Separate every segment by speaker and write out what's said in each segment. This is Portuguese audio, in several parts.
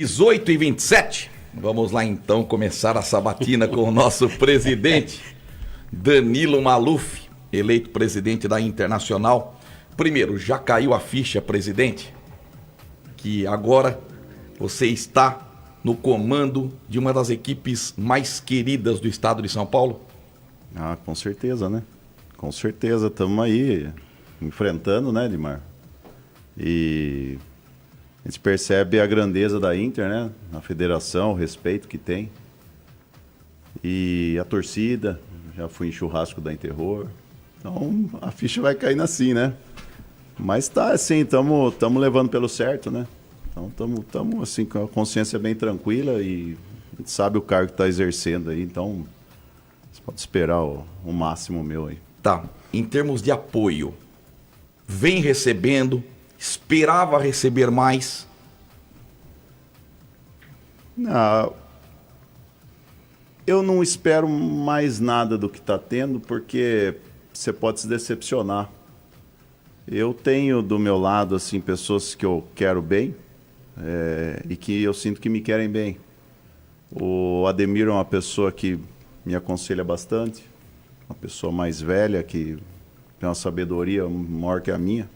Speaker 1: 18h27. Vamos lá então começar a sabatina com o nosso presidente, Danilo Maluf, eleito presidente da Internacional. Primeiro, já caiu a ficha, presidente, que agora você está no comando de uma das equipes mais queridas do estado de São Paulo?
Speaker 2: Ah, com certeza, né? Com certeza, estamos aí enfrentando, né, Edmar? E a gente percebe a grandeza da Inter, né? A federação, o respeito que tem. E a torcida, já fui em churrasco da Interror. Então, a ficha vai caindo assim, né? Mas tá assim, estamos levando pelo certo, né? Então, estamos assim, com a consciência bem tranquila e a gente sabe o cargo que está exercendo aí. Então, você pode esperar o máximo meu aí.
Speaker 1: Tá, em termos de apoio, vem recebendo, esperava receber mais?
Speaker 2: Não, eu não espero mais nada do que está tendo, porque você pode se decepcionar. Eu tenho do meu lado assim pessoas que eu quero bem e que eu sinto que me querem bem. O Ademir é uma pessoa que me aconselha bastante, uma pessoa mais velha que tem uma sabedoria maior que a minha.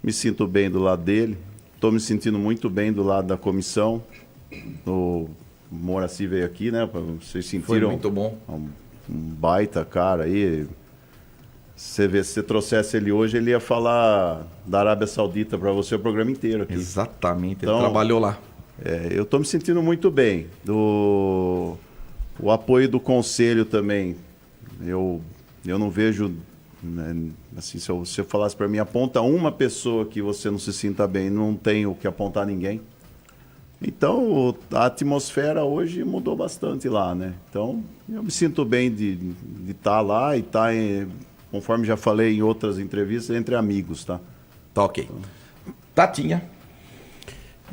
Speaker 2: Me sinto bem do lado dele, estou me sentindo muito bem do lado da comissão. O Moraci veio aqui, né? Vocês sentiram?
Speaker 1: Foi muito bom.
Speaker 2: Um baita cara aí. Se você trouxesse ele hoje, ele ia falar da Arábia Saudita para você o programa inteiro aqui.
Speaker 1: Exatamente,
Speaker 2: então,
Speaker 1: ele trabalhou lá.
Speaker 2: Eu estou me sentindo muito bem. O apoio do conselho também. Eu não vejo, né, assim, se você falasse para mim, aponta uma pessoa que você não se sinta bem, não tenho que apontar ninguém. Então, a atmosfera hoje mudou bastante lá, né? Então, eu me sinto bem de estar lá e estar, conforme já falei em outras entrevistas, entre amigos, tá?
Speaker 1: Tá ok. Tatinha.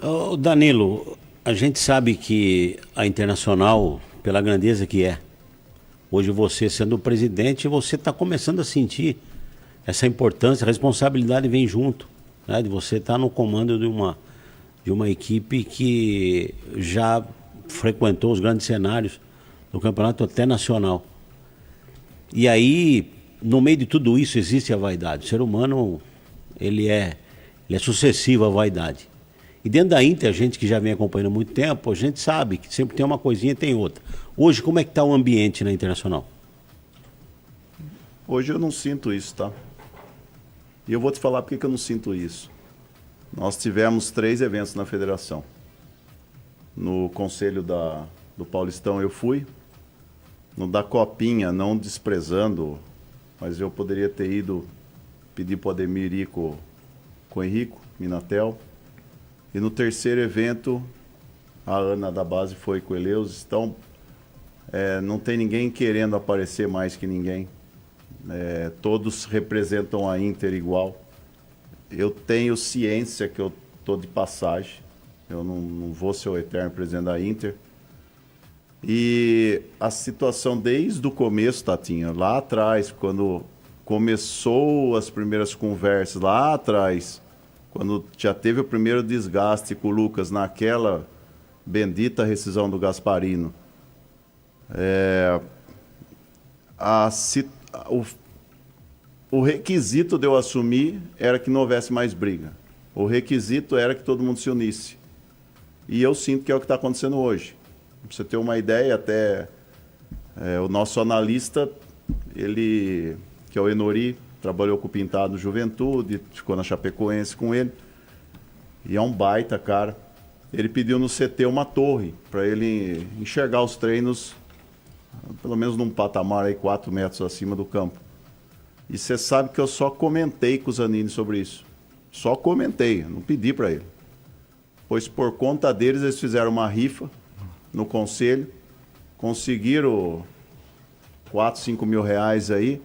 Speaker 3: Ô, Danilo, a gente sabe que a Internacional, pela grandeza que é, hoje você sendo o presidente, você está começando a sentir essa importância, a responsabilidade vem junto, né? De você estar no comando de uma equipe que já frequentou os grandes cenários do campeonato até nacional. E aí, no meio de tudo isso, existe a vaidade. O ser humano, ele é sucessivo à vaidade. E dentro da Inter, a gente que já vem acompanhando há muito tempo, a gente sabe que sempre tem uma coisinha e tem outra. Hoje, como é que está o ambiente na Internacional?
Speaker 2: Hoje eu não sinto isso, tá? E eu vou te falar por que eu não sinto isso. Nós tivemos 3 eventos na federação. No conselho do Paulistão eu fui. No da Copinha, não desprezando, mas eu poderia ter ido pedir para o Ademir ir com o Henrico, Minatel. E no 3º evento, a Ana da base foi com o Eleus. Então, não tem ninguém querendo aparecer mais que ninguém. Todos representam a Inter igual. Eu tenho ciência que eu estou de passagem. Eu não vou ser o eterno presidente da Inter. E a situação desde o começo, Tatinha, lá atrás, quando começou as primeiras conversas, lá atrás, quando já teve o primeiro desgaste com o Lucas naquela bendita rescisão do Gasparino, o requisito de eu assumir era que não houvesse mais briga. O requisito era que todo mundo se unisse. E eu sinto que é o que está acontecendo hoje. Pra você ter uma ideia, até o nosso analista, ele, que é o Enori, trabalhou com o Pintado Juventude, ficou na Chapecoense com ele. E é um baita, cara. Ele pediu no CT uma torre, para ele enxergar os treinos, pelo menos num patamar aí 4 metros acima do campo. E você sabe que eu só comentei com o Zanini sobre isso. Só comentei, não pedi para ele. Pois por conta deles, eles fizeram uma rifa no conselho, conseguiram 4, 5 mil reais aí,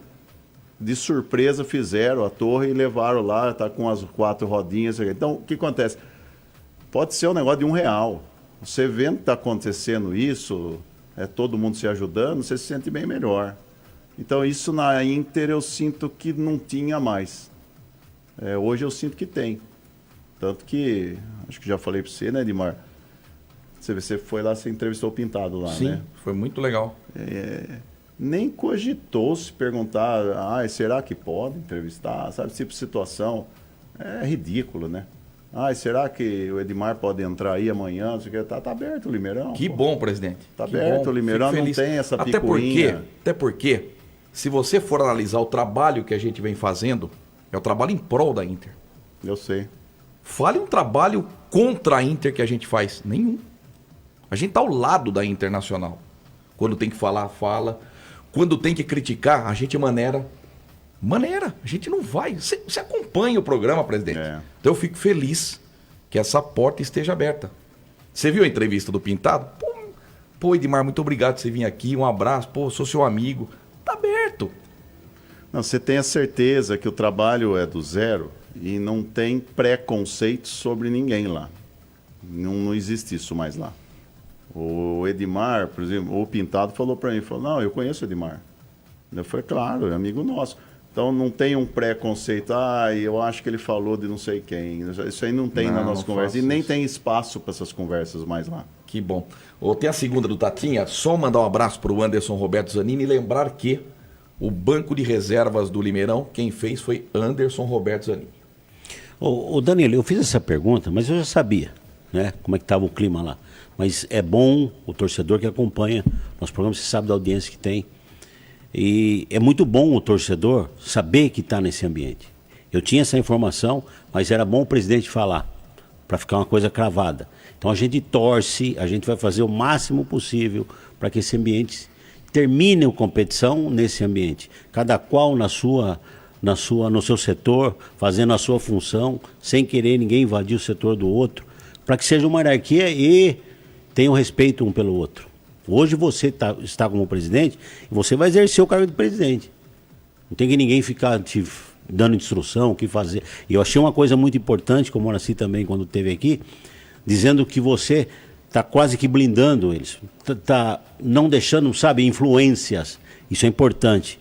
Speaker 2: de surpresa fizeram a torre e levaram lá, tá com as 4 rodinhas. Então, o que acontece? Pode ser um negócio de R$1. Você vendo que está acontecendo isso, todo mundo se ajudando, você se sente bem melhor. Então, isso na Inter eu sinto que não tinha mais. Hoje eu sinto que tem. Tanto que, acho que já falei para você, né, Edmar? Você foi lá, você entrevistou o Pintado lá,
Speaker 1: Sim,
Speaker 2: né?
Speaker 1: foi muito legal.
Speaker 2: Nem cogitou se perguntar, será que pode entrevistar? Sabe, tipo de situação. É ridículo, né? Será que o Edmar pode entrar aí amanhã? Não sei o que. Tá aberto o Limeirão.
Speaker 1: Que bom, presidente.
Speaker 2: Tá
Speaker 1: Que
Speaker 2: aberto
Speaker 1: bom.
Speaker 2: o Limeirão,
Speaker 1: Fico
Speaker 2: não
Speaker 1: feliz.
Speaker 2: tem essa
Speaker 1: Até
Speaker 2: picuinha.
Speaker 1: porque, se você for analisar o trabalho que a gente vem fazendo, é o trabalho em prol da Inter.
Speaker 2: Eu sei.
Speaker 1: Fale um trabalho contra a Inter que a gente faz. Nenhum. A gente tá ao lado da Internacional. Quando tem que falar, fala. Quando tem que criticar, a gente maneira. A gente não vai. Você acompanha o programa, presidente. Então eu fico feliz que essa porta esteja aberta. Você viu a entrevista do Pintado? Pô, Edmar, muito obrigado por você vir aqui. Um abraço. Pô, sou seu amigo. Tá aberto.
Speaker 2: Não, você tem a certeza que o trabalho é do zero e não tem preconceito sobre ninguém lá. Não existe isso mais lá. O Edmar, por exemplo, o Pintado falou para mim, não, eu conheço o Edmar. Eu falei, claro, é amigo nosso. Então não tem um preconceito, eu acho que ele falou de não sei quem. Isso aí não tem na nossa conversa. E nem tem espaço para essas conversas mais lá.
Speaker 1: Que bom. Tem a segunda do Tatinha, só mandar um abraço para o Anderson Roberto Zanini e lembrar que o banco de reservas do Limeirão, quem fez foi Anderson Roberto Zanini.
Speaker 3: Ô Danilo, eu fiz essa pergunta, mas eu já sabia, né, como é que estava o clima lá. Mas é bom o torcedor que acompanha nosso programa, você sabe da audiência que tem. E é muito bom o torcedor saber que está nesse ambiente. Eu tinha essa informação, mas era bom o presidente falar, para ficar uma coisa cravada. Então a gente torce, a gente vai fazer o máximo possível para que esse ambiente termine a competição nesse ambiente. Cada qual no seu setor, fazendo a sua função, sem querer ninguém invadir o setor do outro, para que seja uma hierarquia e tenha um respeito um pelo outro. Hoje você está como presidente e você vai exercer o cargo de presidente. Não tem que ninguém ficar te dando instrução, o que fazer. E eu achei uma coisa muito importante, como o Moraci também, quando esteve aqui, dizendo que você está quase que blindando eles. Está não deixando, sabe, influências. Isso é importante.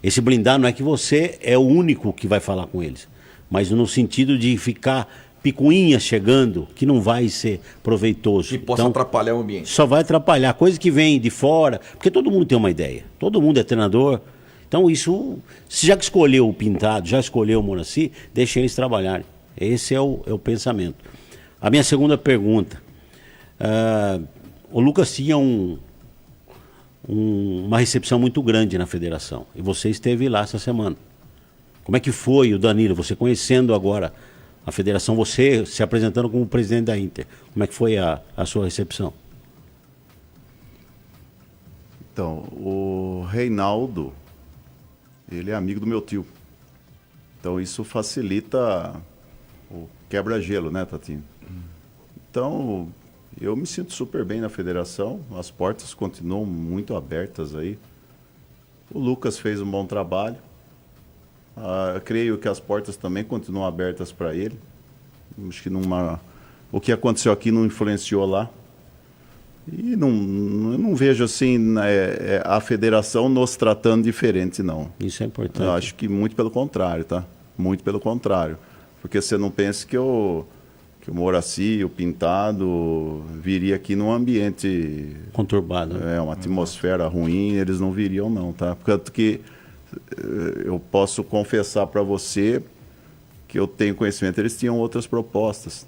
Speaker 3: Esse blindar não é que você é o único que vai falar com eles, mas no sentido de ficar picuinhas chegando, que não vai ser proveitoso.
Speaker 1: Que possa atrapalhar o ambiente.
Speaker 3: Só vai atrapalhar. Coisa que vem de fora, porque todo mundo tem uma ideia. Todo mundo é treinador. Então isso, se já que escolheu o Pintado, já escolheu o Moraci, deixa eles trabalharem. Esse é o pensamento. A minha segunda pergunta. O Lucas tinha uma recepção muito grande na federação. E você esteve lá essa semana. Como é que foi o Danilo, você conhecendo agora a federação, você se apresentando como presidente da Inter? Como é que foi a sua recepção?
Speaker 2: Então, o Reinaldo, ele é amigo do meu tio. Então isso facilita o quebra-gelo, né, Tatinho? Então, eu me sinto super bem na federação, as portas continuam muito abertas aí. O Lucas fez um bom trabalho. Creio que as portas também continuam abertas para ele. Acho que o que aconteceu aqui não influenciou lá. E não vejo assim a federação nos tratando diferente, não.
Speaker 3: Isso é importante.
Speaker 2: Eu acho que muito pelo contrário, tá? Muito pelo contrário. Porque você não pensa que o Moraci, o Pintado, viria aqui num ambiente
Speaker 3: conturbado.
Speaker 2: Uma atmosfera ruim, eles não viriam não, tá? Porque que eu posso confessar para você que eu tenho conhecimento, eles tinham outras propostas.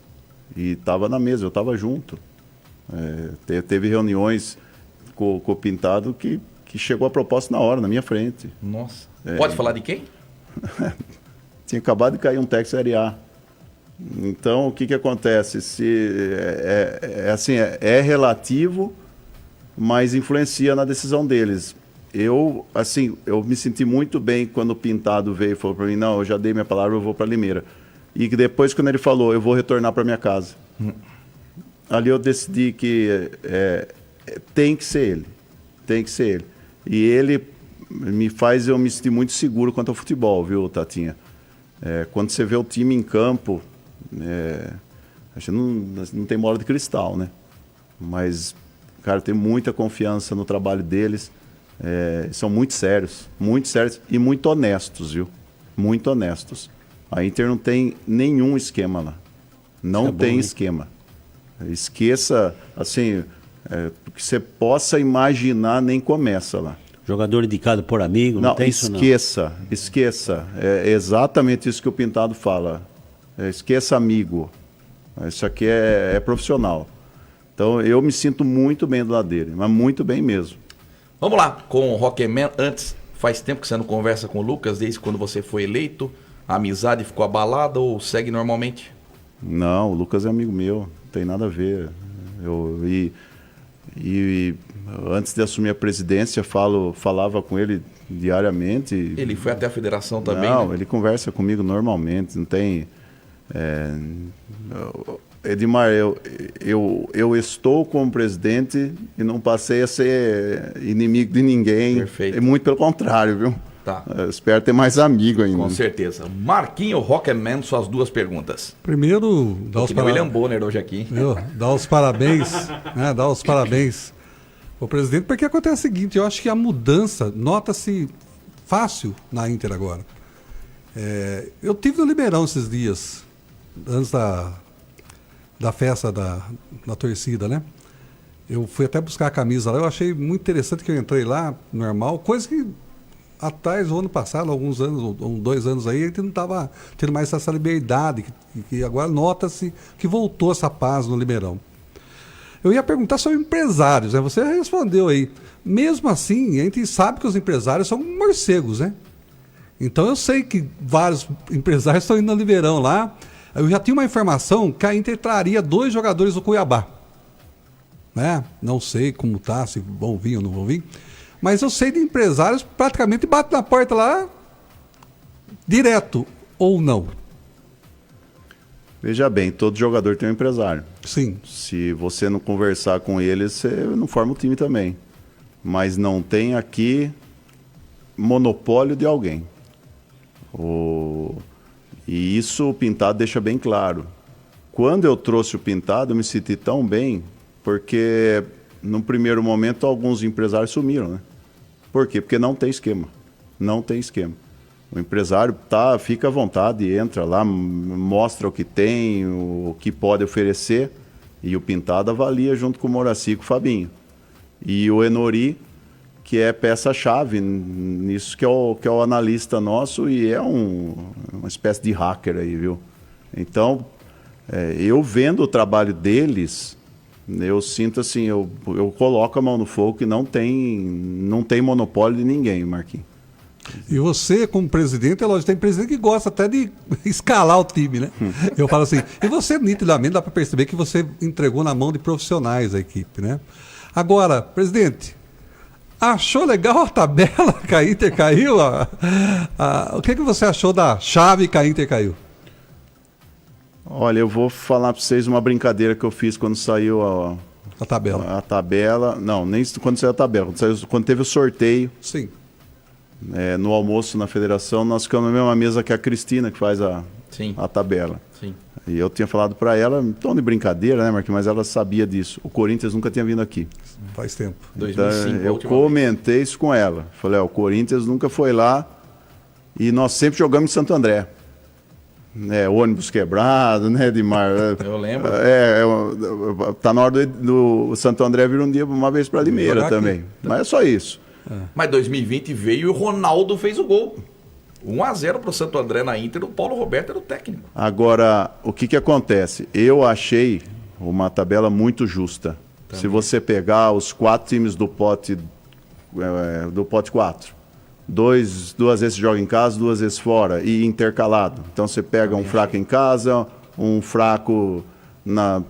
Speaker 2: E estava na mesa, eu estava junto. Teve reuniões com o Pintado que chegou a proposta na hora, na minha frente.
Speaker 1: Nossa. Pode falar de quem?
Speaker 2: Tinha acabado de cair um técnico Série A. Então, o que acontece? É relativo, mas influencia na decisão deles. Eu me senti muito bem quando o Pintado veio e falou para mim, não, eu já dei minha palavra, eu vou para Limeira. E depois, quando ele falou, eu vou retornar para minha casa. Ali eu decidi que tem que ser ele. Tem que ser ele. E ele me faz eu me sentir muito seguro quanto ao futebol, viu, Tatinha? Quando você vê o time em campo, a gente não tem bola de cristal, né? Mas, cara, tem muita confiança no trabalho deles. São muito sérios e muito honestos, viu? Muito honestos. A Inter não tem nenhum esquema lá. Não tem esquema. Esqueça, assim, o que você possa imaginar nem começa lá.
Speaker 3: Jogador indicado por amigo, não tem isso não.
Speaker 2: Esqueça. É exatamente isso que o Pintado fala. Esqueça amigo. Isso aqui é profissional. Então eu me sinto muito bem do lado dele, mas muito bem mesmo.
Speaker 1: Vamos lá, com o Rockman. Antes, faz tempo que você não conversa com o Lucas, desde quando você foi eleito. A amizade ficou abalada ou segue normalmente?
Speaker 2: Não, o Lucas é amigo meu, não tem nada a ver. E antes de assumir a presidência, falava com ele diariamente.
Speaker 1: Ele foi até a federação também?
Speaker 2: Não,
Speaker 1: né?
Speaker 2: ele conversa comigo normalmente, não tem... Edmar, eu estou como presidente e não passei a ser inimigo de ninguém.
Speaker 1: Perfeito.
Speaker 2: Muito pelo contrário, viu?
Speaker 1: Tá.
Speaker 2: Espero ter mais amigo ainda.
Speaker 1: Com certeza. Marquinho Rockman, suas duas perguntas.
Speaker 4: Primeiro,
Speaker 1: Dar o William Bonner hoje aqui.
Speaker 4: Dar os parabéns, né? Dar os parabéns ao presidente, porque acontece o seguinte, eu acho que a mudança nota-se fácil na Inter agora. Eu tive no Limeirão esses dias, antes da festa da torcida, né? Eu fui até buscar a camisa lá, eu achei muito interessante que eu entrei lá, normal, coisa que atrás, o ano passado, alguns anos, ou 2 anos aí, a gente não estava tendo mais essa liberdade, que agora nota-se que voltou essa paz no Limeirão. Eu ia perguntar sobre empresários, né? Você respondeu aí. Mesmo assim, a gente sabe que os empresários são morcegos, né? Então eu sei que vários empresários estão indo no Limeirão lá. Eu já tinha uma informação que a Inter traria 2 jogadores do Cuiabá. Né? Não sei como tá, se vão vir ou não vão vir. Mas eu sei de empresários praticamente batem na porta lá direto ou não.
Speaker 2: Veja bem, todo jogador tem um empresário.
Speaker 4: Sim.
Speaker 2: Se você não conversar com ele, você não forma o time também. Mas não tem aqui monopólio de alguém. E isso o Pintado deixa bem claro. Quando eu trouxe o Pintado, eu me senti tão bem, porque no primeiro momento alguns empresários sumiram, né? Por quê? Porque não tem esquema. Não tem esquema. O empresário fica à vontade, entra lá, mostra o que tem, o que pode oferecer, e o Pintado avalia junto com o Moraci e com o Fabinho. E o Enori, que é peça-chave nisso, que é o analista nosso e é uma espécie de hacker aí, viu? Então, eu vendo o trabalho deles, eu sinto assim, eu coloco a mão no fogo que não tem monopólio de ninguém, Marquinhos.
Speaker 4: E você, como presidente, é lógico, tem presidente que gosta até de escalar o time, né? Eu falo assim, e você nitidamente dá para perceber que você entregou na mão de profissionais a equipe, né? Agora, presidente, achou legal a tabela que a Inter caiu? O que você achou da chave que a Inter caiu?
Speaker 2: Olha, eu vou falar para vocês uma brincadeira que eu fiz quando saiu
Speaker 4: a tabela.
Speaker 2: A tabela. Não, nem quando saiu a tabela. Quando teve o sorteio.
Speaker 4: Sim.
Speaker 2: No almoço na federação, nós ficamos na mesma mesa que a Cristina, que faz a tabela.
Speaker 1: Sim.
Speaker 2: E eu tinha falado para ela, em tom de brincadeira, né, Marquinhos? Mas ela sabia disso. O Corinthians nunca tinha vindo aqui.
Speaker 4: Faz tempo.
Speaker 1: 2005,
Speaker 2: então, eu comentei isso com ela. Falei, o Corinthians nunca foi lá e nós sempre jogamos em Santo André. Ônibus quebrado, né, Edmar?
Speaker 1: Eu lembro.
Speaker 2: Tá na hora do Santo André vir um dia, uma vez para Limeira também. Mas é só isso.
Speaker 1: Mas 2020 veio e o Ronaldo fez o gol. 1-0 para o Santo André na Inter, o Paulo Roberto era o técnico.
Speaker 2: Agora, o que acontece? Eu achei uma tabela muito justa. Também. Se você pegar os 4 times do pote 4, 2 vezes joga em casa, 2 vezes fora e intercalado. Então você pega um fraco em casa, um fraco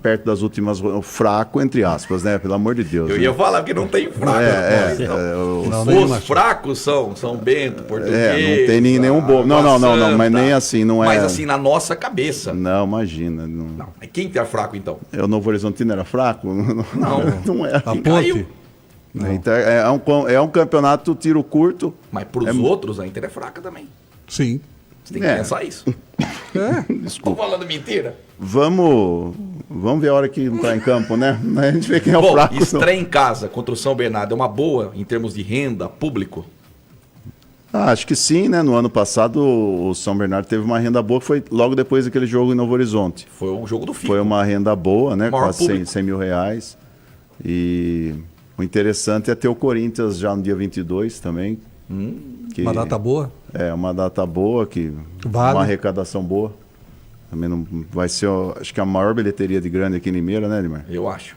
Speaker 2: perto das últimas, fraco entre aspas, né? Pelo amor de Deus.
Speaker 1: Eu ia falar que não tem fraco. Os fracos são Bento, Português.
Speaker 2: Não tem nenhum bom. Não, mas nem assim, não é.
Speaker 1: Mas assim, na nossa cabeça.
Speaker 2: Não, imagina.
Speaker 1: Não. Quem que é fraco então?
Speaker 2: O Novo Horizontino era fraco? Não é.
Speaker 4: A Ponte?
Speaker 2: Então, é um campeonato tiro curto.
Speaker 1: Mas para os outros, a Inter é fraca também.
Speaker 4: Sim.
Speaker 1: Você tem que pensar isso. Estou falando mentira.
Speaker 2: Vamos ver a hora que não está em campo, né? A gente vê quem é o fraco.
Speaker 1: Estreia em casa contra o São Bernardo é uma boa em termos de renda, público?
Speaker 2: Acho que sim, né? No ano passado o São Bernardo teve uma renda boa, que foi logo depois daquele jogo em Novo Horizonte.
Speaker 1: Foi o jogo do FICO.
Speaker 2: Foi uma renda boa, né?
Speaker 1: Maior
Speaker 2: Quase
Speaker 1: público.
Speaker 2: 100 mil reais. E o interessante é ter o Corinthians já no dia 22 também. Que
Speaker 4: Uma data boa.
Speaker 2: É uma data boa,
Speaker 4: Vale.
Speaker 2: uma arrecadação boa. Também não vai ser, acho que a maior bilheteria de grande aqui em Limeira, né, Edmar?
Speaker 1: Eu acho.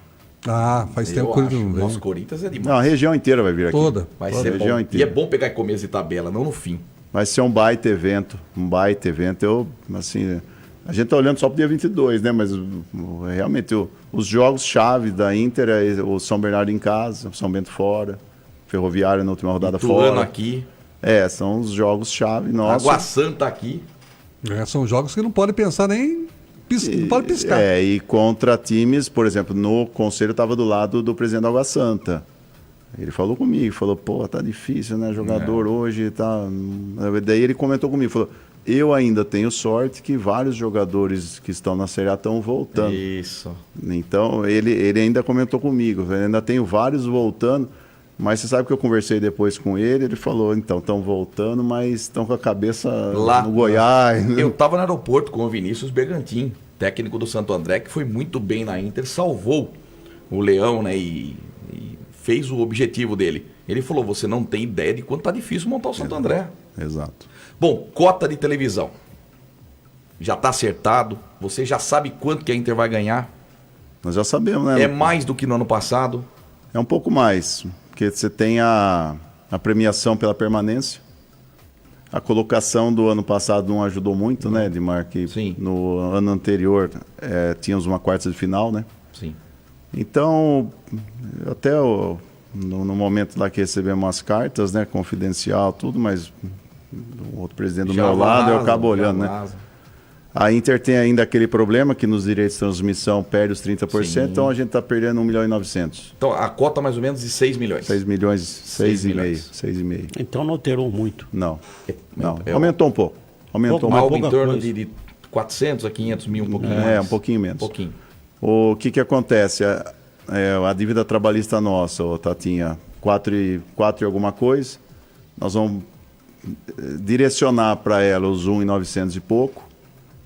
Speaker 4: Ah, faz tempo
Speaker 1: Eu
Speaker 4: que ele
Speaker 1: acho.
Speaker 4: não vem.
Speaker 1: Nosso Corinthians é demais.
Speaker 2: Não, a região inteira vai vir aqui.
Speaker 4: Toda.
Speaker 1: Vai
Speaker 2: Toda
Speaker 1: ser
Speaker 2: a região
Speaker 1: bom.
Speaker 2: inteira.
Speaker 1: E é bom pegar em começo de tabela, não no fim.
Speaker 2: Vai ser um baita evento, um baita evento. Eu, assim, a gente tá olhando só pro dia 22, né? Mas realmente os jogos-chave da Inter é o São Bernardo em casa, o São Bento fora, Ferroviária na última rodada
Speaker 1: Ituano
Speaker 2: fora.
Speaker 1: aqui,
Speaker 2: São os jogos-chave nossos.
Speaker 1: Água Santa aqui.
Speaker 4: São jogos que não pode pensar nem... Não pode piscar.
Speaker 2: E contra times, por exemplo, no conselho eu estava do lado do presidente da Água Santa. Ele falou comigo, falou, pô, tá difícil, né? Jogador hoje tá. Daí ele comentou comigo, falou, eu ainda tenho sorte que vários jogadores que estão na Série A estão voltando.
Speaker 1: Isso.
Speaker 2: Então, ele ainda comentou comigo, eu ainda tenho vários voltando, mas você sabe que eu conversei depois com ele falou, então, estão voltando, mas estão com a cabeça
Speaker 1: Lá
Speaker 2: no Goiás.
Speaker 1: Eu estava no aeroporto com o Vinícius Bergantin, técnico do Santo André, que foi muito bem na Inter, salvou o Leão, né? E fez o objetivo dele. Ele falou, você não tem ideia de quanto tá difícil montar o Santo André.
Speaker 2: Exato.
Speaker 1: Bom, cota de televisão. Já está acertado? Você já sabe quanto que a Inter vai ganhar?
Speaker 2: Nós já sabemos, né?
Speaker 1: É mais do que no ano passado?
Speaker 2: É um pouco mais, porque você tem a premiação pela permanência. A colocação do ano passado não ajudou muito, né, Edmar? Que
Speaker 1: Sim.
Speaker 2: no ano anterior tínhamos uma quarta de final, né?
Speaker 1: Sim.
Speaker 2: Então, até no momento lá que recebemos as cartas, né, confidencial, tudo, mas o outro presidente do
Speaker 1: Já
Speaker 2: meu lado, eu
Speaker 1: vaza,
Speaker 2: acabo
Speaker 1: já
Speaker 2: olhando, né?
Speaker 1: vaza.
Speaker 2: A Inter tem ainda aquele problema que nos direitos de transmissão perde os 30%,
Speaker 1: Sim.
Speaker 2: então a gente está perdendo 1 milhão e 900.
Speaker 1: Então, a cota mais ou menos de 6 milhões.
Speaker 2: 6 milhões,
Speaker 1: 6
Speaker 2: 6,5,
Speaker 1: milhões.
Speaker 2: 6,5.
Speaker 3: Então não alterou muito.
Speaker 2: Não, não.
Speaker 1: É,
Speaker 2: Aumentou um pouco. Aumentou
Speaker 3: Pouco
Speaker 2: um
Speaker 1: Algo
Speaker 2: pouco.
Speaker 1: em
Speaker 3: pouca
Speaker 1: torno
Speaker 3: coisa.
Speaker 1: de 400 a 500 mil, um pouquinho mais.
Speaker 2: Um pouquinho menos.
Speaker 1: Um pouquinho.
Speaker 2: O que acontece? A dívida trabalhista nossa, ô Tatinha, 4 e alguma coisa, nós vamos direcionar para ela os 1.900 e pouco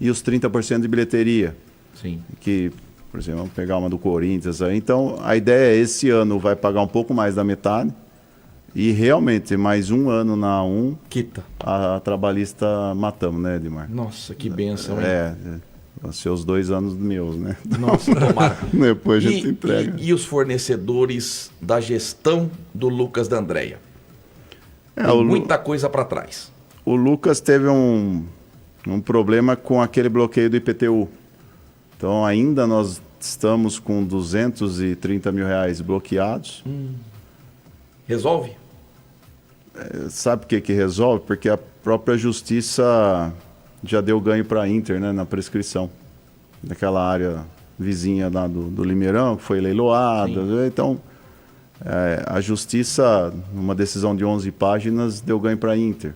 Speaker 2: e os 30% de bilheteria,
Speaker 1: Sim.
Speaker 2: que, por exemplo, vamos pegar uma do Corinthians aí. Então, a ideia é esse ano vai pagar um pouco mais da metade e realmente mais um ano na
Speaker 1: Quita.
Speaker 2: a trabalhista matamos, né, Edmar?
Speaker 1: Nossa, que benção, hein?
Speaker 2: Vão ser os 2 anos meus, né?
Speaker 1: Nossa, tomara.
Speaker 2: Depois a gente entrega.
Speaker 1: E os fornecedores da gestão do Lucas D'Andrea? Tem
Speaker 2: o Lu-
Speaker 1: muita coisa para trás.
Speaker 2: O Lucas teve um problema com aquele bloqueio do IPTU. Então ainda nós estamos com 230 mil reais bloqueados.
Speaker 1: Resolve?
Speaker 2: Sabe o que resolve? Porque a própria justiça já deu ganho para a Inter, né, na prescrição. Daquela área vizinha lá do Limeirão, que foi leiloada.
Speaker 1: Sim.
Speaker 2: Então, a justiça, numa decisão de 11 páginas, deu ganho para a Inter.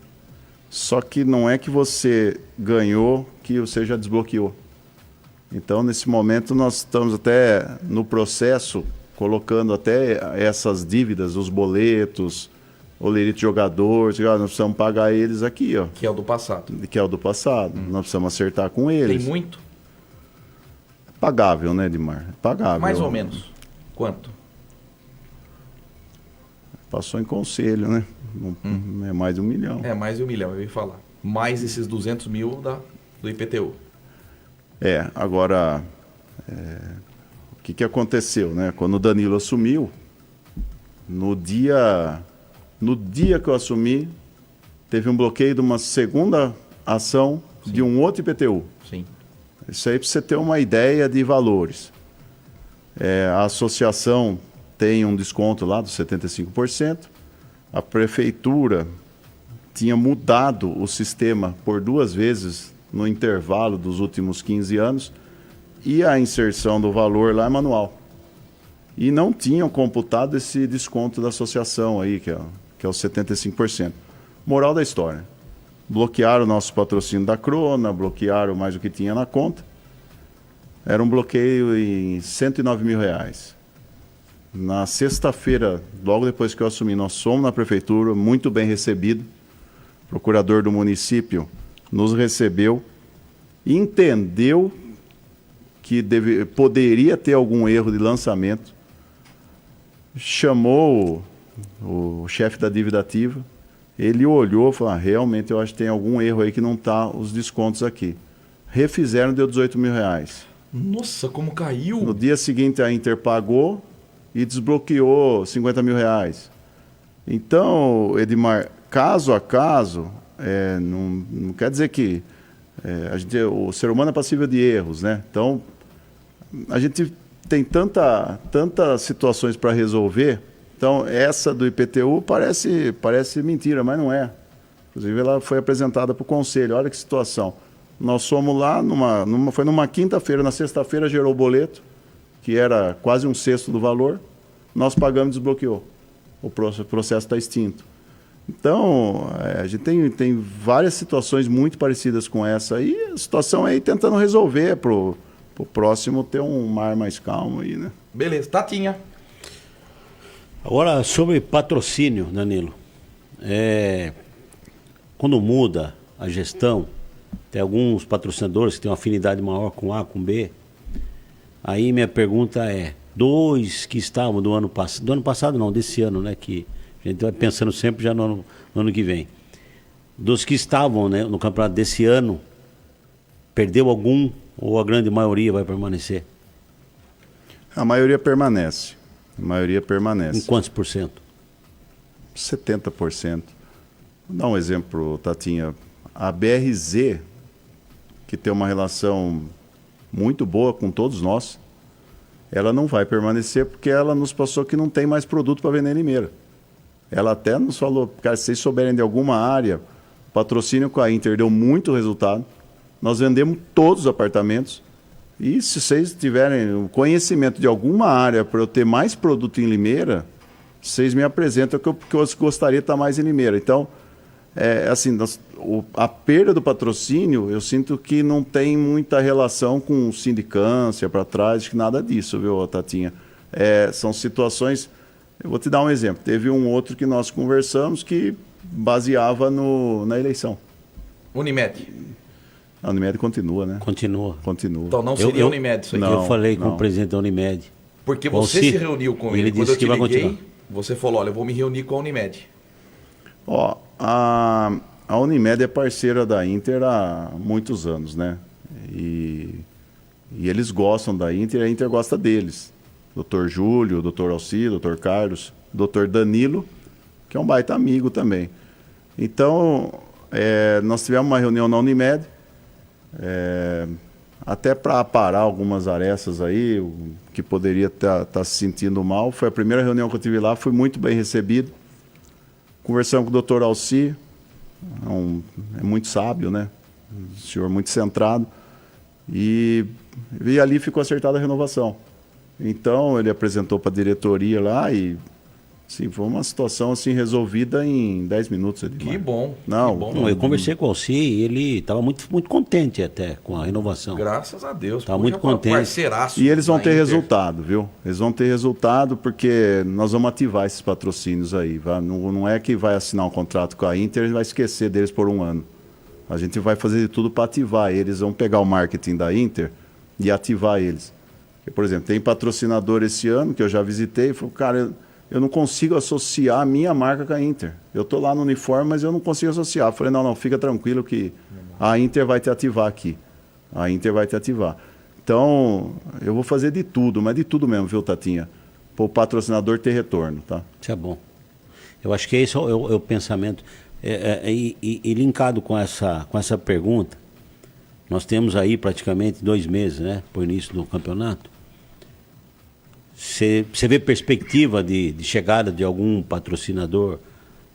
Speaker 2: Só que não é que você ganhou que você já desbloqueou. Então, nesse momento, nós estamos até no processo, colocando até essas dívidas, os boletos, o lerite de jogador, nós precisamos pagar eles aqui, ó,
Speaker 1: Que é o do passado.
Speaker 2: que é o do passado. Nós precisamos acertar com eles.
Speaker 1: Tem muito?
Speaker 2: Pagável, né, Edmar? Pagável.
Speaker 1: Mais ou menos. Quanto?
Speaker 2: Passou em conselho, né? É mais de 1 milhão.
Speaker 1: É mais de 1 milhão, eu ia falar. Mais esses 200 mil do IPTU.
Speaker 2: Agora, o que aconteceu, né? Quando o Danilo assumiu, no dia que eu assumi, teve um bloqueio de uma segunda ação de um outro IPTU.
Speaker 1: Sim.
Speaker 2: Isso aí para você ter uma ideia de valores. A associação tem um desconto lá dos 75%. A prefeitura tinha mudado o sistema por 2 vezes no intervalo dos últimos 15 anos e a inserção do valor lá é manual. E não tinham computado esse desconto da associação aí, que é os 75%. Moral da história. Bloquearam o nosso patrocínio da Crona, bloquearam mais o que tinha na conta. Era um bloqueio em 109 mil reais. Na sexta-feira, logo depois que eu assumi, nós fomos na prefeitura, muito bem recebido. procurador do município, nos recebeu, entendeu que poderia ter algum erro de lançamento, chamou o chefe da dívida ativa, ele olhou e falou, realmente eu acho que tem algum erro aí que não está os descontos aqui. Refizeram, deu R$18.000.
Speaker 1: Nossa, como caiu!
Speaker 2: No dia seguinte a Inter pagou e desbloqueou R$50.000. Então, Edmar, caso a caso, não quer dizer que o ser humano é passível de erros, né? Então, a gente tem tantas situações para resolver. Então, essa do IPTU parece mentira, mas não é. Inclusive, ela foi apresentada para o Conselho. Olha que situação. Nós fomos lá, foi numa quinta-feira, na sexta-feira gerou o boleto, que era quase 1/6 do valor. Nós pagamos e desbloqueou. O processo está extinto. Então, a gente tem várias situações muito parecidas com essa. E a situação é ir tentando resolver para o próximo ter um mar mais calmo aí, né?
Speaker 1: Beleza, Tatinha.
Speaker 3: Agora, sobre patrocínio, Danilo. Quando muda a gestão, tem alguns patrocinadores que têm uma afinidade maior com A, com B. Aí minha pergunta é, 2 que estavam do ano passado não, desse ano, né? Que a gente vai pensando sempre já no ano que vem. Dos que estavam, né, no campeonato desse ano, perdeu algum ou a grande maioria vai permanecer?
Speaker 2: A maioria permanece. A maioria permanece.
Speaker 3: Em quantos por cento?
Speaker 2: 70%. Vou dar um exemplo, Tatinha. A BRZ, que tem uma relação muito boa com todos nós, ela não vai permanecer porque ela nos passou que não tem mais produto para vender em Limeira. Ela até nos falou, cara, se vocês souberem de alguma área, o patrocínio com a Inter deu muito resultado. Nós vendemos todos os apartamentos. E se vocês tiverem conhecimento de alguma área para eu ter mais produto em Limeira, vocês me apresentam que eu gostaria de estar mais em Limeira. Então, a perda do patrocínio, eu sinto que não tem muita relação com sindicância para trás, que nada disso, viu, Tatinha? São situações... Eu vou te dar um exemplo. Teve um outro que nós conversamos que baseava na eleição.
Speaker 1: Unimed.
Speaker 2: A Unimed continua, né?
Speaker 3: Continua.
Speaker 2: Continua.
Speaker 1: Então não seria Unimed isso aí.
Speaker 3: Eu falei com
Speaker 2: não.
Speaker 3: o presidente da Unimed.
Speaker 1: Porque você se reuniu com ele. Quando
Speaker 3: disse
Speaker 1: eu te
Speaker 3: que vai
Speaker 1: liguei,
Speaker 3: continuar.
Speaker 1: você falou, olha, eu vou me reunir com a Unimed.
Speaker 2: Ó, a Unimed é parceira da Inter há muitos anos, né? E eles gostam da Inter e a Inter gosta deles. Dr. Júlio, Dr. Alci, Dr. Carlos, Dr. Danilo, que é um baita amigo também. Então, nós tivemos uma reunião na Unimed, até para aparar algumas arestas aí, que poderia estar se sentindo mal. Foi a primeira reunião que eu tive lá, fui muito bem recebido. Conversamos com o Dr. Alci, é muito sábio, né? Um senhor muito centrado. E ali ficou acertada a renovação. Então, ele apresentou para a diretoria lá e assim, foi uma situação assim, resolvida em 10 minutos.
Speaker 1: Que bom.
Speaker 2: Não,
Speaker 1: que bom.
Speaker 3: Eu conversei com o Alci e ele estava muito, muito contente até com a renovação.
Speaker 1: Graças a Deus.
Speaker 3: Tá muito contente.
Speaker 1: Parceiraço
Speaker 2: E eles vão
Speaker 1: da
Speaker 2: ter
Speaker 1: Inter.
Speaker 2: resultado, viu? Eles vão ter resultado porque nós vamos ativar esses patrocínios aí. Não é que vai assinar um contrato com a Inter e vai esquecer deles por um ano. A gente vai fazer de tudo para ativar eles. Vamos pegar o marketing da Inter e ativar eles. Porque, por exemplo, tem patrocinador esse ano que eu já visitei e falou, cara, eu não consigo associar a minha marca com a Inter. Eu estou lá no uniforme, mas eu não consigo associar. Eu falei, não, fica tranquilo que a Inter vai te ativar aqui. A Inter vai te ativar. Então, eu vou fazer de tudo, mas de tudo mesmo, viu, Tatinha? Para o patrocinador ter retorno, tá?
Speaker 3: Isso é bom. Eu acho que esse é o pensamento. E linkado com essa pergunta, nós temos aí praticamente 2 meses, né, para o início do campeonato. Você vê perspectiva de chegada de algum patrocinador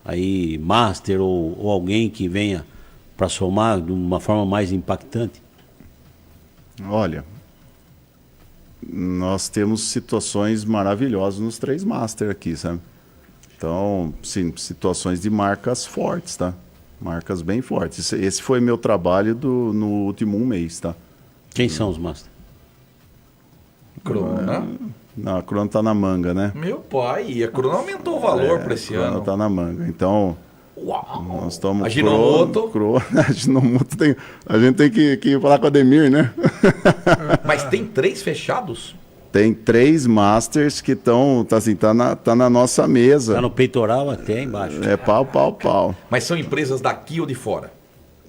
Speaker 3: aí, master ou alguém que venha para somar de uma forma mais impactante?
Speaker 2: Olha, nós temos situações maravilhosas nos 3 master aqui, sabe? Então, sim, situações de marcas fortes, tá? Marcas bem fortes. Esse foi meu trabalho no último mês, tá?
Speaker 3: Quem são os master?
Speaker 1: Crona.
Speaker 2: Não, a Crona tá na manga, né?
Speaker 1: Meu pai, e a Crona aumentou o valor para esse
Speaker 2: A Crona
Speaker 1: ano.
Speaker 2: tá na manga. Então,
Speaker 1: Uau!
Speaker 2: Nós estamos
Speaker 1: Ajinomoto.
Speaker 2: Ajinomoto a gente tem que falar com o Ademir, né?
Speaker 1: Mas tem 3 fechados?
Speaker 2: Tem 3 Masters que estão, tá na nossa mesa.
Speaker 3: Tá no peitoral até embaixo.
Speaker 2: É pau.
Speaker 1: Mas são empresas daqui ou de fora?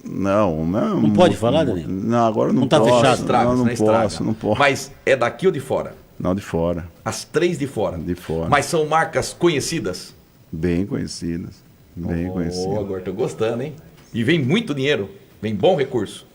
Speaker 2: Não.
Speaker 3: Não pode falar, Danilo?
Speaker 2: Não, agora não
Speaker 3: Não tá
Speaker 2: posso.
Speaker 3: fechado.
Speaker 1: Estragos,
Speaker 2: não
Speaker 1: né? Estraga.
Speaker 2: posso, não posso.
Speaker 1: Mas é daqui ou de fora?
Speaker 2: Não, de fora.
Speaker 1: As 3 de fora?
Speaker 2: De fora.
Speaker 1: Mas são marcas conhecidas?
Speaker 2: Bem conhecidas. Bem conhecidas.
Speaker 1: Agora tô gostando, hein? E vem muito dinheiro, vem bom recurso.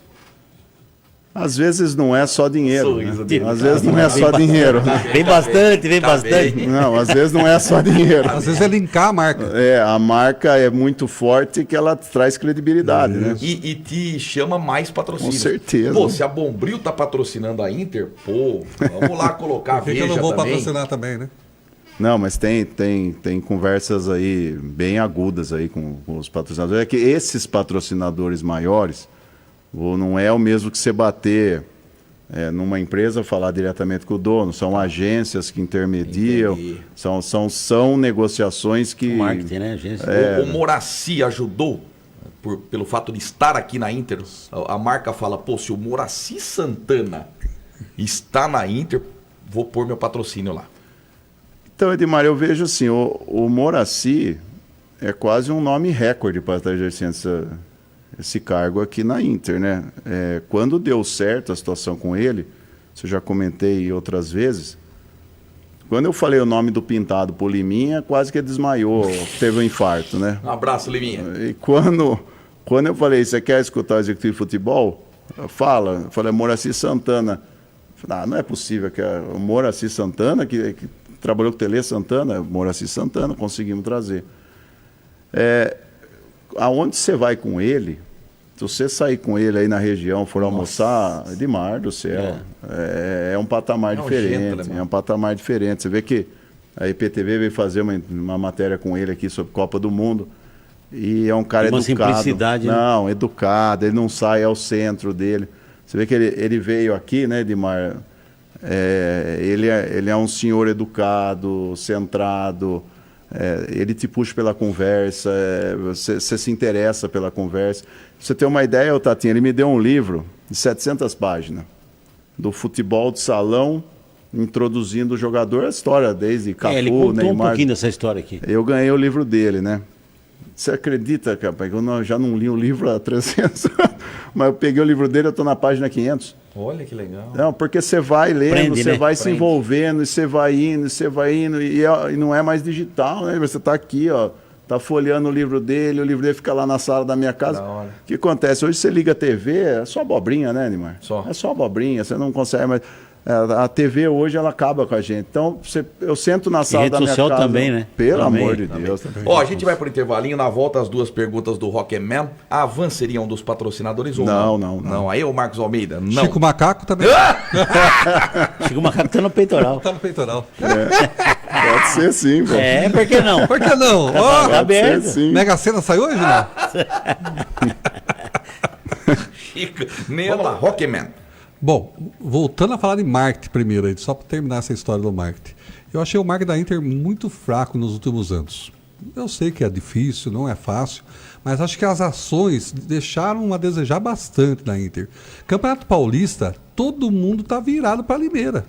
Speaker 2: Às vezes não é só dinheiro.
Speaker 1: Sorriso
Speaker 2: Né?
Speaker 1: dele.
Speaker 2: Às vezes não é só dinheiro.
Speaker 3: Vem bastante,
Speaker 1: Tá bem.
Speaker 2: Não, às vezes não é só dinheiro.
Speaker 4: Às vezes é linkar a marca.
Speaker 2: A marca é muito forte que ela traz credibilidade, né?
Speaker 1: E te chama mais patrocínio.
Speaker 2: Com certeza.
Speaker 1: Pô, se a Bombril tá patrocinando a Inter, pô, vamos lá colocar a
Speaker 4: Por que eu
Speaker 1: Veja
Speaker 4: não vou
Speaker 1: também.
Speaker 4: patrocinar também, né?
Speaker 2: Não, mas tem conversas aí bem agudas aí com os patrocinadores. É que esses patrocinadores maiores, não é o mesmo que você bater numa empresa, falar diretamente com o dono. São agências que intermediam,
Speaker 1: Entendi.
Speaker 2: são negociações que...
Speaker 3: Marketing, né, agência?
Speaker 1: O Moraci ajudou, pelo fato de estar aqui na Inter. A marca fala, pô, se o Moraci Santana está na Inter, vou pôr meu patrocínio lá.
Speaker 2: Então, Edmar, eu vejo assim, o Moraci é quase um nome recorde para estar exercendo esse cargo aqui na Inter, né? Quando deu certo a situação com ele, isso eu já comentei outras vezes, quando eu falei o nome do Pintado pro Liminha, quase que ele desmaiou, teve um infarto, né?
Speaker 1: Um abraço, Liminha.
Speaker 2: E quando eu falei, você quer escutar o executivo de futebol? Fala. Eu falei, Moraci Santana. Eu falei, não é possível que o Moraci Santana, que trabalhou com o Tele Santana, Moraci Santana, conseguimos trazer. Aonde você vai com ele, se você sair com ele aí na região, for almoçar, Edmar do céu, é um patamar diferente.
Speaker 1: gentleman.
Speaker 2: É um patamar diferente. Você vê que a IPTV veio fazer uma matéria com ele aqui sobre Copa do Mundo. E é um cara
Speaker 3: Uma
Speaker 2: educado.
Speaker 3: simplicidade, né?
Speaker 2: Não, educado, ele não sai ao centro dele. Você vê que ele veio aqui, né, Edmar? Ele é um senhor educado, centrado, ele te puxa pela conversa, você se interessa pela conversa. Pra você ter uma ideia, Tatinha, ele me deu um livro de 700 páginas, do futebol de salão, introduzindo o jogador, a história desde Cafu,
Speaker 3: Ele contou
Speaker 2: Neymar.
Speaker 3: um pouquinho dessa história aqui.
Speaker 2: Eu ganhei o livro dele, né? Você acredita, rapaz, que eu já não li o livro há 300 anos, mas eu peguei o livro dele, eu estou na página 500.
Speaker 1: Olha que legal.
Speaker 2: Não, porque você vai lendo,
Speaker 3: Prende,
Speaker 2: você
Speaker 3: né?
Speaker 2: vai se
Speaker 1: Prende.
Speaker 2: envolvendo, e você vai indo, e não é mais digital, né? Você está aqui, ó, tá folheando o livro dele fica lá na sala da minha casa.
Speaker 1: Da hora.
Speaker 2: O que acontece? Hoje você liga a TV, é só abobrinha, né, Neymar?
Speaker 1: Só.
Speaker 2: É só abobrinha, você não consegue mais... A TV hoje, ela acaba com a gente. Então, eu sento na sala
Speaker 3: rede
Speaker 2: da minha
Speaker 3: social
Speaker 2: casa...
Speaker 3: também, né?
Speaker 2: Pelo
Speaker 3: Também,
Speaker 2: amor de Deus.
Speaker 1: Ó, a gente vai pro intervalinho, na volta as 2 perguntas do Rockman. A Van seria um dos patrocinadores ou não?
Speaker 2: Não.
Speaker 1: Aí o Marcos Almeida? Não.
Speaker 4: Chico Macaco também.
Speaker 3: Chico Macaco tá no peitoral.
Speaker 4: Tá no peitoral.
Speaker 2: Pode ser sim, pô.
Speaker 3: Por que não?
Speaker 4: Por que não?
Speaker 3: Tá
Speaker 4: Ó,
Speaker 3: aberto.
Speaker 2: Pode ser sim.
Speaker 4: Mega Sena saiu hoje, não?
Speaker 1: Chico. Vamos lá, Rockman.
Speaker 4: Bom, voltando a falar de marketing primeiro, aí, só para terminar essa história do marketing. Eu achei o marketing da Inter muito fraco nos últimos anos. Eu sei que é difícil, não é fácil, mas acho que as ações deixaram a desejar bastante na Inter. Campeonato Paulista, todo mundo está virado para Limeira.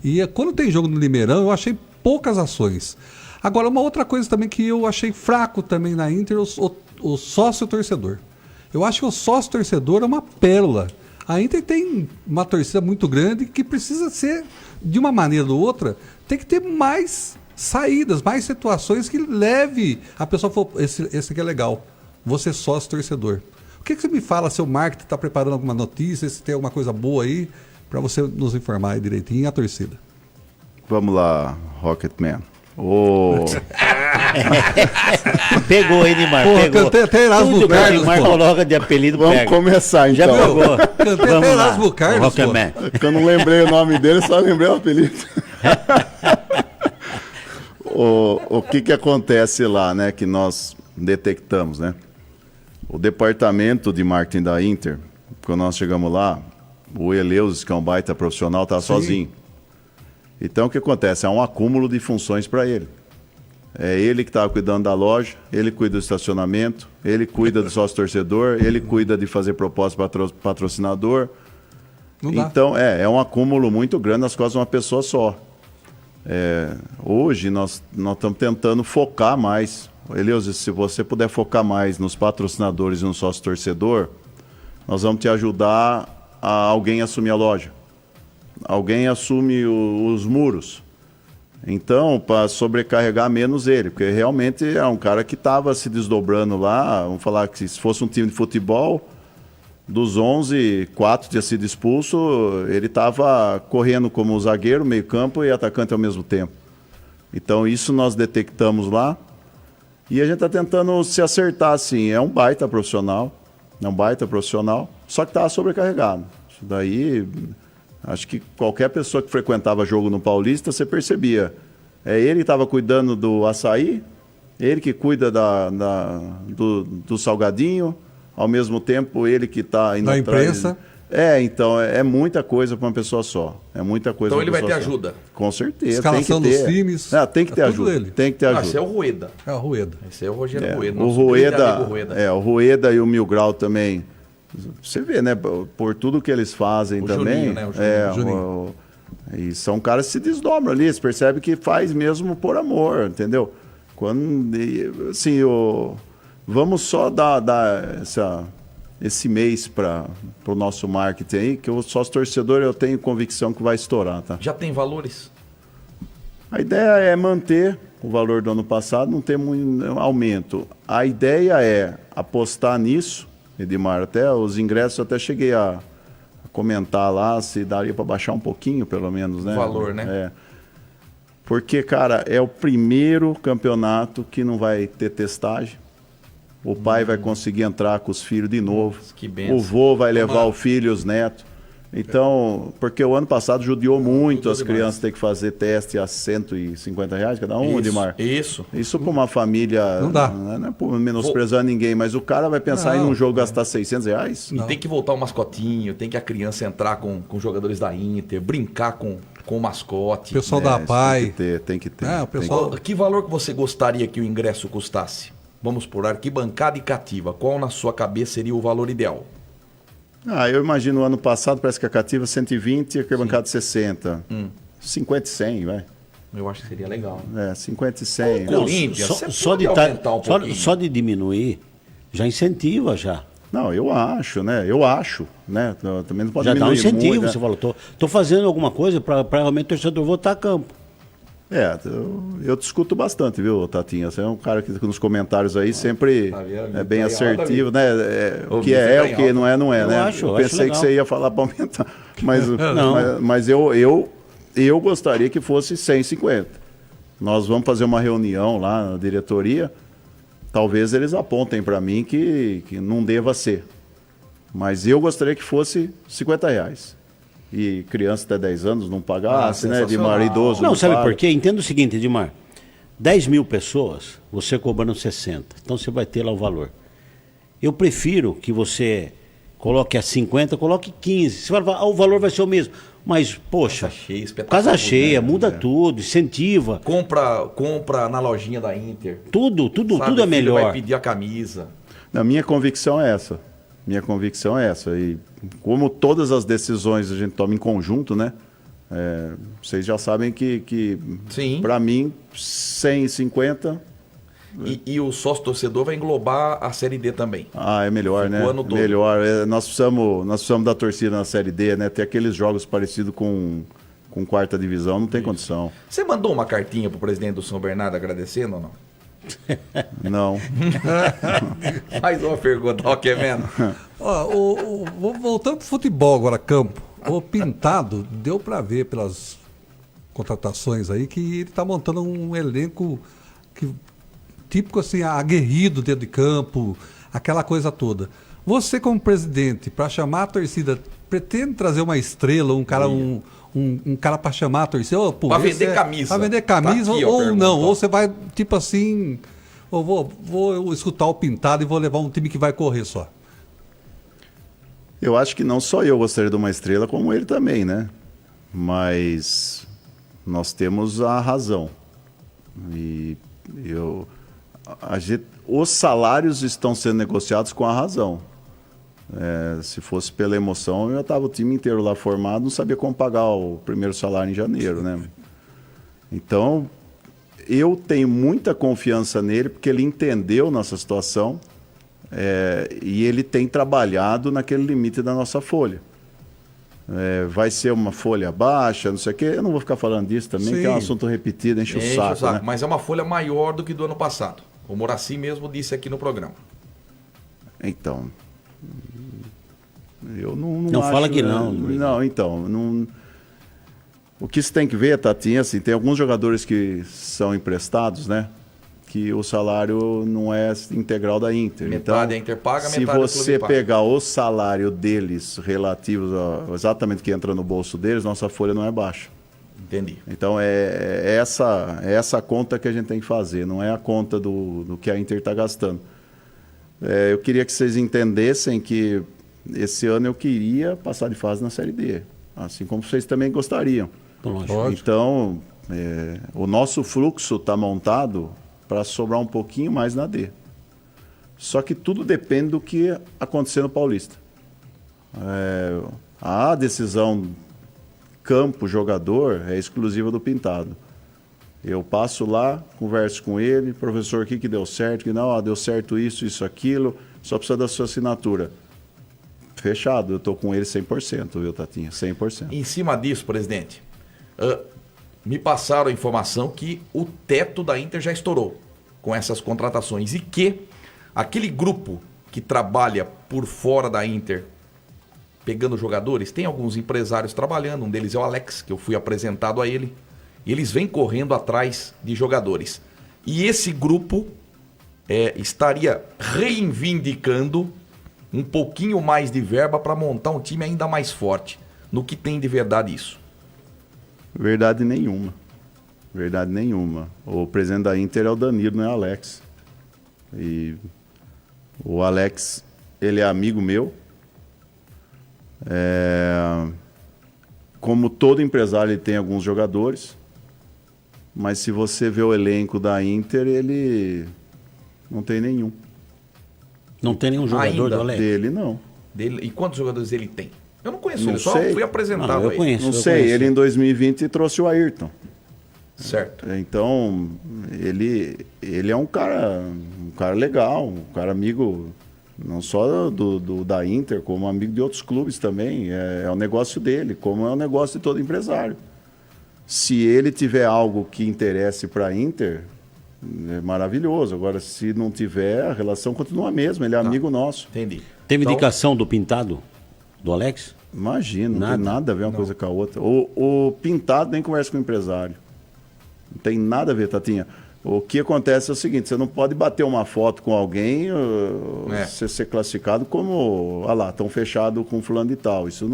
Speaker 4: E quando tem jogo no Limeirão, eu achei poucas ações. Agora, uma outra coisa também que eu achei fraco também na Inter, o sócio-torcedor. Eu acho que o sócio-torcedor é uma pérola. A Inter tem uma torcida muito grande que precisa ser, de uma maneira ou outra, tem que ter mais saídas, mais situações que leve a pessoa a falar, esse aqui é legal, você sócio torcedor. O que você me fala, se o marketing está preparando alguma notícia, se tem alguma coisa boa aí, para você nos informar aí direitinho, a torcida.
Speaker 2: Vamos lá, Rocketman.
Speaker 3: Pegou, hein, Neymar?
Speaker 4: Porra,
Speaker 3: Pegou.
Speaker 4: cantei até Erasmo
Speaker 3: Tudo que o
Speaker 4: Carlos,
Speaker 3: Neymar
Speaker 4: pô.
Speaker 3: coloca de apelido,
Speaker 2: Vamos
Speaker 3: pega.
Speaker 2: começar,
Speaker 3: Já
Speaker 2: então.
Speaker 3: pegou.
Speaker 4: Cantei até
Speaker 3: Vamos lá.
Speaker 4: Erasmo Carlos, pô.
Speaker 3: Rockman.
Speaker 2: Que eu não lembrei o nome dele, só lembrei o apelido. O que acontece lá, né, que nós detectamos, né? O departamento de marketing da Inter, quando nós chegamos lá, o Eleusis, que é um baita profissional, estava sozinho. Então, o que acontece? É um acúmulo de funções para ele. É ele que estava cuidando da loja, ele cuida do estacionamento, ele cuida do sócio-torcedor, ele cuida de fazer proposta para patrocinador.
Speaker 4: Não dá.
Speaker 2: Então, é um acúmulo muito grande nas costas de uma pessoa só. Hoje, nós estamos tentando focar mais. Eleusa, se você puder focar mais nos patrocinadores e no sócio-torcedor, nós vamos te ajudar a alguém assumir a loja. Alguém assume os muros. Então, para sobrecarregar menos ele, porque realmente é um cara que estava se desdobrando lá. Vamos falar que se fosse um time de futebol, dos 11, 4 tinha sido expulso, ele estava correndo como zagueiro, meio campo e atacante ao mesmo tempo. Então, isso nós detectamos lá e a gente está tentando se acertar, assim. É um baita profissional, só que está sobrecarregado. Isso daí... Acho que qualquer pessoa que frequentava jogo no Paulista, você percebia. Ele que estava cuidando do açaí, ele que cuida do salgadinho, ao mesmo tempo ele que está indo
Speaker 4: Da
Speaker 2: atrás.
Speaker 4: imprensa.
Speaker 2: Então, é muita coisa para uma pessoa só. É muita coisa.
Speaker 1: Então
Speaker 2: pra
Speaker 1: ele
Speaker 2: uma
Speaker 1: vai ter
Speaker 2: pessoa só.
Speaker 1: ajuda.
Speaker 2: Com certeza.
Speaker 4: Escalação
Speaker 2: tem que
Speaker 4: dos
Speaker 2: ter.
Speaker 4: times.
Speaker 2: Tem que ter
Speaker 4: É tudo
Speaker 2: ajuda.
Speaker 4: ele.
Speaker 2: Tem que ter ajuda.
Speaker 1: Esse é o Rueda.
Speaker 4: É o Rueda.
Speaker 1: Esse é o Rogério Rueda.
Speaker 2: O
Speaker 1: nosso grande amigo
Speaker 2: Rueda, o Rueda e o Mil Grau também. Você vê, né? Por tudo que eles fazem
Speaker 1: O
Speaker 2: também.
Speaker 1: Juninho, né? O
Speaker 4: Juninho.
Speaker 2: E são caras que se desdobram ali. Você percebe que faz mesmo por amor, entendeu? Assim, vamos só dar esse mês para o nosso marketing aí, que o sócio torcedor eu tenho convicção que vai estourar, tá?
Speaker 1: Já tem valores?
Speaker 2: A ideia é manter o valor do ano passado, não tem muito aumento. A ideia é apostar nisso, Edmar, até os ingressos eu até cheguei a comentar lá se daria para baixar um pouquinho, pelo menos, né?
Speaker 1: O valor, né?
Speaker 2: Porque, cara, é o primeiro campeonato que não vai ter testagem. O pai vai conseguir entrar com os filhos de novo.
Speaker 1: Que benção.
Speaker 2: O vô vai levar o filho e os netos. Então, porque o ano passado judiou muito as crianças ter que fazer teste a R$150 cada um, Edmar.
Speaker 1: Isso.
Speaker 2: Isso para uma família,
Speaker 4: Não dá.
Speaker 2: Não é por menosprezar ninguém, mas o cara vai pensar em um jogo gastar R$600?
Speaker 1: E tem que voltar o mascotinho, tem que a criança entrar com jogadores da Inter, brincar com o mascote.
Speaker 4: O pessoal da
Speaker 2: isso
Speaker 4: PAI.
Speaker 2: Tem que ter.
Speaker 4: O pessoal...
Speaker 1: Que valor que você gostaria que o ingresso custasse? Vamos por arquibancada e cativa. Qual na sua cabeça seria o valor ideal?
Speaker 2: Eu imagino o ano passado, parece que a cativa 120 e a arquibancada 60. 50 e 100, vai.
Speaker 1: Eu acho que seria legal.
Speaker 2: 50 e 100.
Speaker 1: Não, Corinthians, você
Speaker 3: só
Speaker 1: pode aumentar um pouquinho.
Speaker 3: só de diminuir, já incentiva já.
Speaker 2: Não, eu acho, né? Também não pode
Speaker 3: Já dá um
Speaker 2: diminuir
Speaker 3: incentivo,
Speaker 2: muito, né?
Speaker 3: você falou. Tô fazendo alguma coisa para realmente o torcedor voltar a campo.
Speaker 2: Eu discuto bastante, viu, Tatinha? Você é um cara que nos comentários aí sempre é bem assertivo, né? O que é, o que não é,
Speaker 3: Eu
Speaker 2: né?
Speaker 3: acho,
Speaker 2: eu
Speaker 3: eu
Speaker 2: pensei
Speaker 3: acho
Speaker 2: que
Speaker 3: legal.
Speaker 2: você ia falar para aumentar. Mas,
Speaker 3: Não.
Speaker 2: mas eu gostaria que fosse 150. Nós vamos fazer uma reunião lá na diretoria. Talvez eles apontem para mim que não deva ser. Mas eu gostaria que fosse R$50. E criança até 10 anos não pagasse, né? De mar idoso.
Speaker 3: Não, sabe
Speaker 2: paga.
Speaker 3: por quê? Entenda o seguinte, Edmar. 10 mil pessoas, você cobrando 60. Então você vai ter lá o valor. Eu prefiro que você coloque a 50, coloque 15. Você vai falar, o valor vai ser o mesmo. Mas, poxa,
Speaker 1: Casa cheia, espetacular,
Speaker 3: casa cheia,
Speaker 1: né?
Speaker 3: muda tudo, incentiva.
Speaker 1: Compra na lojinha da Inter.
Speaker 3: Tudo
Speaker 1: Sabe,
Speaker 3: é
Speaker 1: o filho
Speaker 3: melhor.
Speaker 1: vai pedir a camisa.
Speaker 2: A minha convicção é essa. E como todas as decisões a gente toma em conjunto, né? Vocês já sabem que
Speaker 1: Sim.
Speaker 2: para mim, 150...
Speaker 1: E o sócio torcedor vai englobar a Série D também.
Speaker 2: é melhor,
Speaker 1: Fica
Speaker 2: né?
Speaker 1: o ano todo.
Speaker 2: Melhor. Nós precisamos da torcida na Série D, né? Ter aqueles jogos parecidos com quarta divisão, não tem condição.
Speaker 1: Você mandou uma cartinha pro presidente do São Bernardo agradecendo ou não?
Speaker 2: Não.
Speaker 1: Mais uma pergunta, ó, Kevin.
Speaker 4: Voltando pro futebol agora, campo. O Pintado deu para ver pelas contratações aí que ele está montando um elenco típico assim, aguerrido dentro de campo, aquela coisa toda. Você como presidente, para chamar a torcida, pretende trazer uma estrela, um cara, um cara para chamar a torcida?
Speaker 1: Para vender camisa.
Speaker 4: Para vender camisa,
Speaker 1: Tá aqui,
Speaker 4: ou
Speaker 1: pergunta,
Speaker 4: não, ou você vai tipo assim, vou escutar o Pintado e vou levar um time que vai correr só.
Speaker 2: Eu acho que não só eu gostaria de uma estrela, como ele também, né? Mas nós temos a razão. E Os salários estão sendo negociados com a razão. Se fosse pela emoção, eu estava o time inteiro lá formado, não sabia como pagar o primeiro salário em janeiro, né? Então, eu tenho muita confiança nele, porque ele entendeu nossa situação e ele tem trabalhado naquele limite da nossa folha. Vai ser uma folha baixa, não sei o quê. Eu não vou ficar falando disso também, que é um assunto repetido, enche o saco. Né?
Speaker 1: Mas é uma folha maior do que do ano passado. O Moraci mesmo disse aqui no programa.
Speaker 2: Então, eu não acho,
Speaker 3: fala que não.
Speaker 2: Não, então, não... O que você tem que ver, Tatinha, assim, tem alguns jogadores que são emprestados, né? Que o salário não é integral da Inter.
Speaker 1: Metade
Speaker 2: então,
Speaker 1: a Inter paga,
Speaker 2: se
Speaker 1: metade
Speaker 2: você
Speaker 1: o clube
Speaker 2: pegar o salário deles relativos a exatamente o que entra no bolso deles, nossa folha não é baixa.
Speaker 1: Entendi.
Speaker 2: Então é essa conta que a gente tem que fazer, não é a conta do que a Inter está gastando. Eu queria que vocês entendessem que esse ano eu queria passar de fase na Série D, assim como vocês também gostariam. Então, o nosso fluxo está montado para sobrar um pouquinho mais na D. Só que tudo depende do que acontecer no Paulista. A decisão campo-jogador é exclusiva do Pintado. Eu passo lá, converso com ele, professor, o que deu certo? Que não, deu certo isso, aquilo, só precisa da sua assinatura. Fechado, eu estou com ele 100%, viu, Tatinha? 100%.
Speaker 1: Em cima disso, presidente, me passaram a informação que o teto da Inter já estourou com essas contratações e que aquele grupo que trabalha por fora da Inter pegando jogadores, tem alguns empresários trabalhando, um deles é o Alex, que eu fui apresentado a ele, e eles vêm correndo atrás de jogadores. E esse grupo estaria reivindicando um pouquinho mais de verba para montar um time ainda mais forte. No que tem de verdade isso?
Speaker 2: Verdade nenhuma. Verdade nenhuma. O presidente da Inter é o Danilo, não é o Alex. E o Alex, ele é amigo meu. Como todo empresário, ele tem alguns jogadores. Mas se você vê o elenco da Inter, ele não tem nenhum.
Speaker 3: Não tem nenhum jogador do Alex?
Speaker 2: Dele, não.
Speaker 1: E quantos jogadores ele tem? Eu não conheço
Speaker 2: não
Speaker 1: ele, só fui apresentado
Speaker 3: não, eu
Speaker 1: a ele.
Speaker 3: conheço,
Speaker 2: não sei, ele em 2020 trouxe o Ayrton.
Speaker 1: Certo.
Speaker 2: Então, ele é um cara legal, um cara amigo, não só da Inter, como amigo de outros clubes também. É o negócio dele, como é o negócio de todo empresário. Se ele tiver algo que interesse para a Inter, é maravilhoso. Agora, se não tiver, a relação continua a mesma, ele é amigo nosso.
Speaker 1: Entendi.
Speaker 3: Teve indicação do Pintado, do Alex?
Speaker 2: Imagina, não tem nada a ver uma coisa com a outra. O Pintado nem conversa com o empresário. Não tem nada a ver, Tatinha. O que acontece é o seguinte, você não pode bater uma foto com alguém, você ser classificado como, estão fechados com fulano de tal. Isso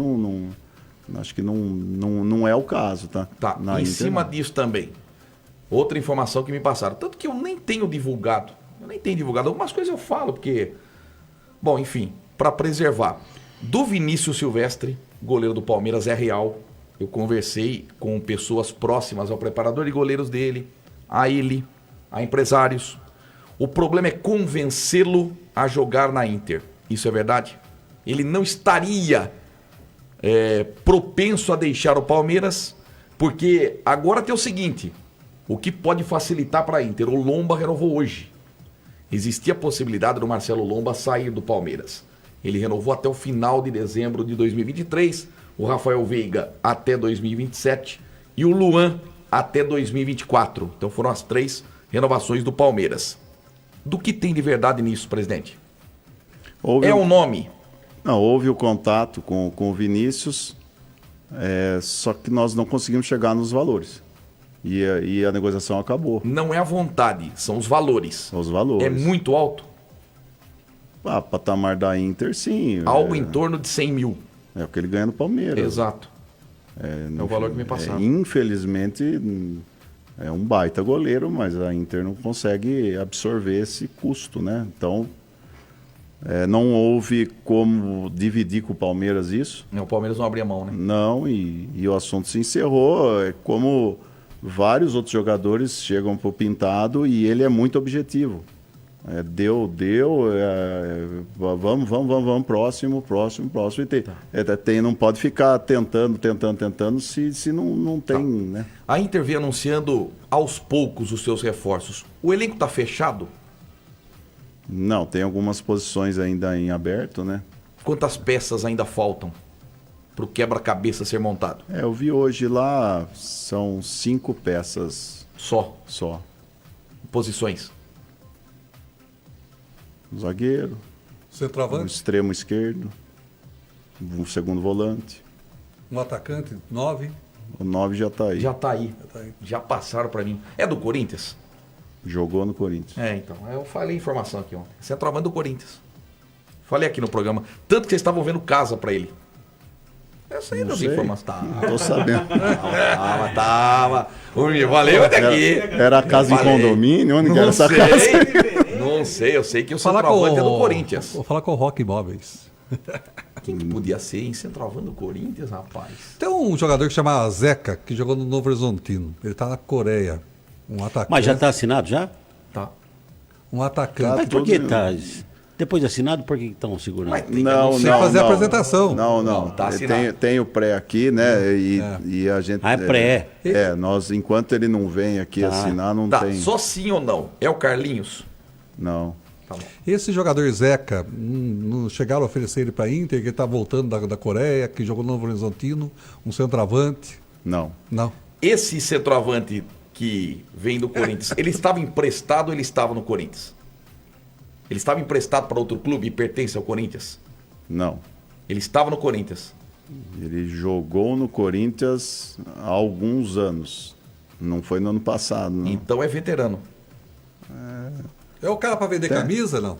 Speaker 2: acho que não é o caso, tá?
Speaker 1: Tá, em cima disso também, outra informação que me passaram, tanto que eu nem tenho divulgado, algumas coisas eu falo, porque, bom, enfim, para preservar. Do Vinícius Silvestre, goleiro do Palmeiras, é real. Eu conversei com pessoas próximas ao preparador de goleiros dele, a ele, a empresários. O problema é convencê-lo a jogar na Inter. Isso é verdade? Ele não estaria propenso a deixar o Palmeiras, porque agora tem o seguinte, o que pode facilitar para a Inter? O Lomba renovou hoje. Existia a possibilidade do Marcelo Lomba sair do Palmeiras. Ele renovou até o final de dezembro de 2023, o Rafael Veiga até 2027 e o Luan até 2024. Então foram as 3 renovações do Palmeiras. Do que tem de verdade nisso, presidente? Um nome?
Speaker 2: Não, houve o contato com o Vinícius, só que nós não conseguimos chegar nos valores. E a negociação acabou.
Speaker 1: Não é a vontade, são os valores.
Speaker 2: Os valores.
Speaker 1: É muito alto?
Speaker 2: Patamar da Inter, sim.
Speaker 1: Algo em torno de 100 mil.
Speaker 2: É o que ele ganha no Palmeiras.
Speaker 1: Exato. É o valor que me passaram.
Speaker 2: Infelizmente, é um baita goleiro, mas a Inter não consegue absorver esse custo, né? Então, não houve como dividir com o Palmeiras isso.
Speaker 1: O Palmeiras não abria mão, né?
Speaker 2: Não, e o assunto se encerrou. Como vários outros jogadores chegam pro Pintado e ele é muito objetivo. Deu, vamos, próximo. E não pode ficar tentando se não tem, né?
Speaker 1: A Inter vem anunciando aos poucos os seus reforços. O elenco tá fechado?
Speaker 2: Não, tem algumas posições ainda em aberto, né?
Speaker 1: Quantas peças ainda faltam pro quebra-cabeça ser montado?
Speaker 2: Eu vi hoje lá, são 5 peças
Speaker 1: Só. Posições.
Speaker 2: Um zagueiro, um
Speaker 4: Centroavante,
Speaker 2: extremo esquerdo, um segundo volante.
Speaker 4: um atacante, 9.
Speaker 2: O 9 já tá aí.
Speaker 1: Já tá aí.
Speaker 4: tá aí.
Speaker 1: Já passaram pra mim. É do Corinthians?
Speaker 2: Jogou no Corinthians.
Speaker 1: Então. Eu falei a informação aqui ontem. Centroavante do Corinthians. Falei aqui no programa. Tanto que vocês estavam vendo casa pra ele. Essa aí
Speaker 2: Não
Speaker 1: das
Speaker 2: sei.
Speaker 1: informações.
Speaker 2: Não tô sabendo.
Speaker 1: Tava. Valeu até aqui.
Speaker 2: Era a casa em
Speaker 1: Falei.
Speaker 2: condomínio? Onde que era
Speaker 1: Não
Speaker 2: essa
Speaker 1: sei.
Speaker 2: casa?
Speaker 1: Não sei. Eu sei que o
Speaker 4: Vou falar
Speaker 1: centroavante é do Corinthians.
Speaker 4: Vou falar com o Rock Imóveis.
Speaker 1: Quem que podia ser, hein? Centroavante do Corinthians, rapaz.
Speaker 4: Tem um jogador que chama Zeca, que jogou no Novo Horizontino. Ele tá na Coreia. Um atacante.
Speaker 3: Mas já está assinado já?
Speaker 1: Tá.
Speaker 4: Um atacante.
Speaker 3: Mas por que
Speaker 2: tudo-
Speaker 3: tá? Depois de assinado, por que estão segurando?
Speaker 1: Mas tem que
Speaker 2: Não,
Speaker 1: anunciar.
Speaker 2: não,
Speaker 4: fazer a
Speaker 2: não.
Speaker 4: apresentação.
Speaker 2: Não.
Speaker 1: Tá assinado.
Speaker 2: Tem o pré aqui, né? E a gente...
Speaker 3: Ah, é pré.
Speaker 2: Nós, enquanto ele não vem aqui assinar, não
Speaker 1: Tá,
Speaker 2: tem...
Speaker 1: só sim ou não? É o Carlinhos?
Speaker 2: Não.
Speaker 1: Tá bom.
Speaker 4: Esse jogador Zeca, não chegaram a oferecer ele para Inter, que ele tá voltando da Coreia, que jogou no Novo Horizontino, um centroavante.
Speaker 2: Não.
Speaker 4: Não.
Speaker 1: Esse centroavante que vem do Corinthians, ele estava emprestado ou ele estava no Corinthians? Ele estava emprestado para outro clube e pertence ao Corinthians?
Speaker 2: Não.
Speaker 1: Ele estava no Corinthians.
Speaker 2: Ele jogou no Corinthians há alguns anos. Não foi no ano passado, não.
Speaker 1: Então é veterano.
Speaker 4: É o cara para vender camisa, não?